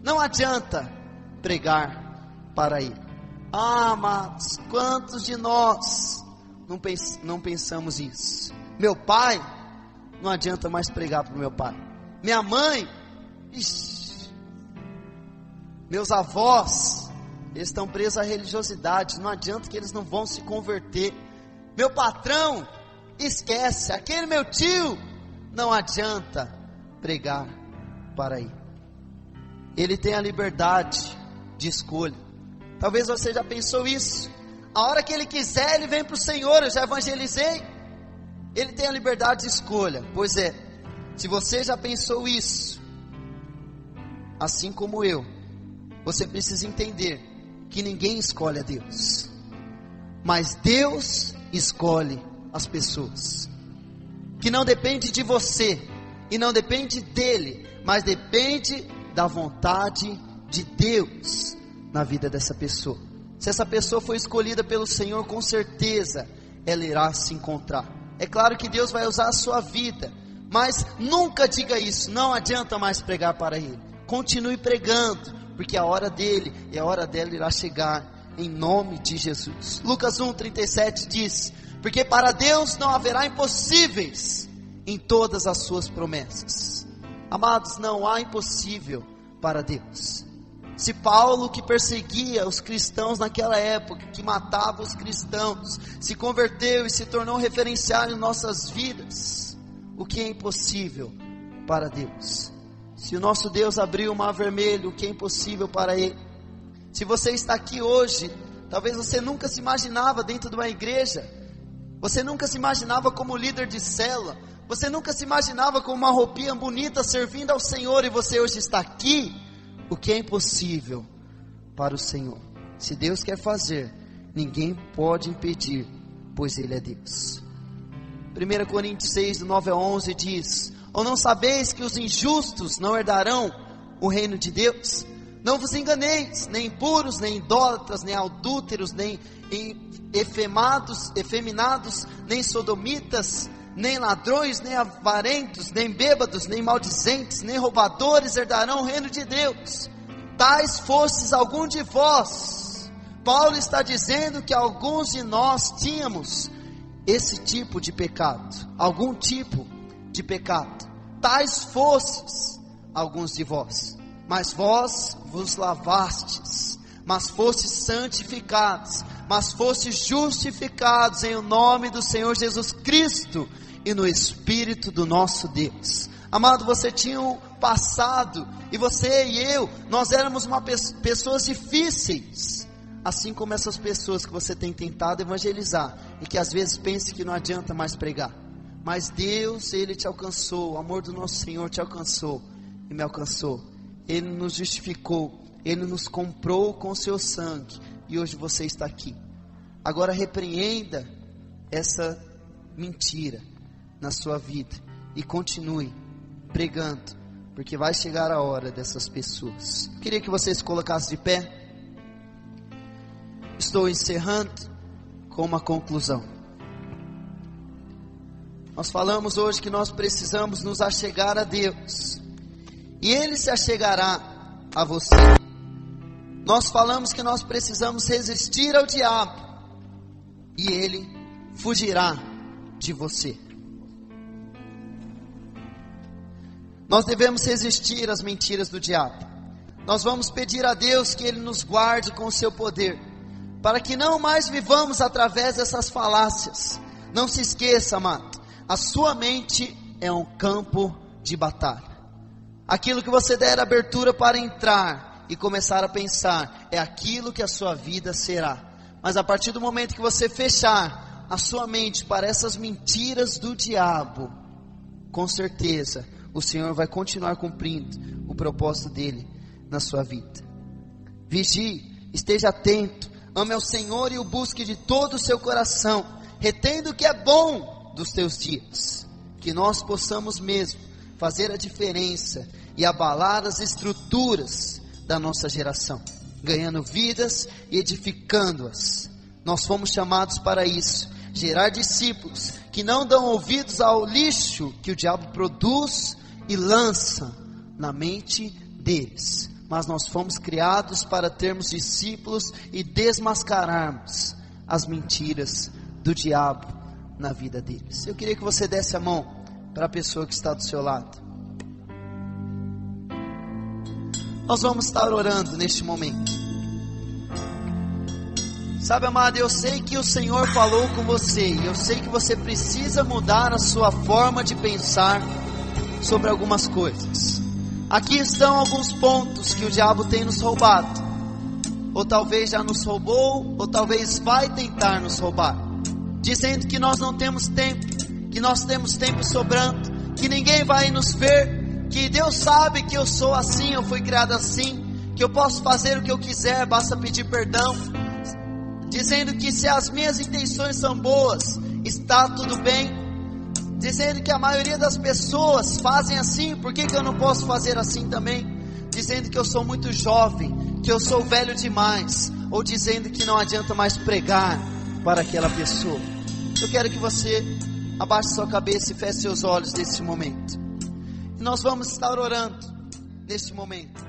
não adianta pregar para Ele. Amados, quantos de nós não pensamos isso? Meu pai, não adianta mais pregar para o meu pai. Minha mãe, meus avós, eles estão presos à religiosidade, não adianta que eles não vão se converter. Meu patrão, esquece. Aquele meu tio, não adianta pregar para ele. Ele tem a liberdade de escolha. Talvez você já pensou isso. A hora que ele quiser, ele vem para o Senhor. Eu já evangelizei. Ele tem a liberdade de escolha. Pois é, se você já pensou isso, assim como eu, você precisa entender que ninguém escolhe a Deus, mas Deus escolhe as pessoas. Que não depende de você e não depende dele, mas depende da vontade de Deus na vida dessa pessoa. Se essa pessoa foi escolhida pelo Senhor, com certeza ela irá se encontrar. É claro que Deus vai usar a sua vida, mas nunca diga isso. Não adianta mais pregar para ele. Continue pregando, porque a hora dele e a hora dela irá chegar, em nome de Jesus. Lucas 1:37 diz: porque para Deus não haverá impossíveis em todas as suas promessas. Amados, não há impossível para Deus. Se Paulo, que perseguia os cristãos naquela época, que matava os cristãos, se converteu e se tornou referencial em nossas vidas, o que é impossível para Deus? Se o nosso Deus abriu o mar vermelho, o que é impossível para Ele? Se você está aqui hoje, talvez você nunca se imaginava dentro de uma igreja, você nunca se imaginava como líder de célula, você nunca se imaginava com uma roupinha bonita servindo ao Senhor, e você hoje está aqui. O que é impossível para o Senhor? Se Deus quer fazer, ninguém pode impedir, pois Ele é Deus. 1 Coríntios 6, do 9 a 11 diz: ou não sabeis que os injustos não herdarão o reino de Deus? Não vos enganeis, nem impuros, nem idólatras, nem adúlteros, nem efeminados, nem sodomitas, nem ladrões, nem avarentos, nem bêbados, nem maldizentes, nem roubadores herdarão o reino de Deus. Tais fostes algum de vós. Paulo está dizendo que alguns de nós tínhamos esse tipo de pecado, algum tipo de pecado. Tais fostes alguns de vós, mas vós vos lavastes, mas fostes santificados, mas fostes justificados em o nome do Senhor Jesus Cristo e no Espírito do nosso Deus. Amado, você tinha um passado, e você e eu, nós éramos pessoas difíceis, assim como essas pessoas que você tem tentado evangelizar, e que às vezes pensa que não adianta mais pregar. Mas Deus, Ele te alcançou, o amor do nosso Senhor te alcançou e me alcançou. Ele nos justificou, Ele nos comprou com o seu sangue, e hoje você está aqui. Agora repreenda essa mentira na sua vida e continue pregando, porque vai chegar a hora dessas pessoas. Queria que você se colocasse de pé. Estou encerrando com uma conclusão. Nós falamos hoje que nós precisamos nos achegar a Deus, e Ele se achegará a você. Nós falamos que nós precisamos resistir ao diabo, e ele fugirá de você. Nós devemos resistir às mentiras do diabo. Nós vamos pedir a Deus que Ele nos guarde com o seu poder, para que não mais vivamos através dessas falácias. Não se esqueça, amado, a sua mente é um campo de batalha. Aquilo que você der abertura para entrar e começar a pensar, é aquilo que a sua vida será. Mas a partir do momento que você fechar a sua mente para essas mentiras do diabo, com certeza o Senhor vai continuar cumprindo o propósito dele na sua vida. Vigie, esteja atento, ame ao Senhor e o busque de todo o seu coração, retendo o que é bom dos teus dias, que nós possamos mesmo fazer a diferença e abalar as estruturas da nossa geração, ganhando vidas e edificando-as. Nós fomos chamados para isso, gerar discípulos que não dão ouvidos ao lixo que o diabo produz e lança na mente deles, mas nós fomos criados para termos discípulos e desmascararmos as mentiras do diabo na vida deles. Eu queria que você desse a mão para a pessoa que está do seu lado. Nós vamos estar orando neste momento. Sabe, amado, eu sei que o Senhor falou com você, e eu sei que você precisa mudar a sua forma de pensar sobre algumas coisas. Aqui estão alguns pontos que o diabo tem nos roubado, ou talvez já nos roubou, ou talvez vai tentar nos roubar, dizendo que nós não temos tempo, que nós temos tempo sobrando, que ninguém vai nos ver, que Deus sabe que eu sou assim, eu fui criado assim, que eu posso fazer o que eu quiser, basta pedir perdão, dizendo que se as minhas intenções são boas, está tudo bem, dizendo que a maioria das pessoas fazem assim, por que eu não posso fazer assim também? Dizendo que eu sou muito jovem, que eu sou velho demais, ou dizendo que não adianta mais pregar para aquela pessoa. Eu quero que você abaixe sua cabeça e feche seus olhos nesse momento, e nós vamos estar orando neste momento.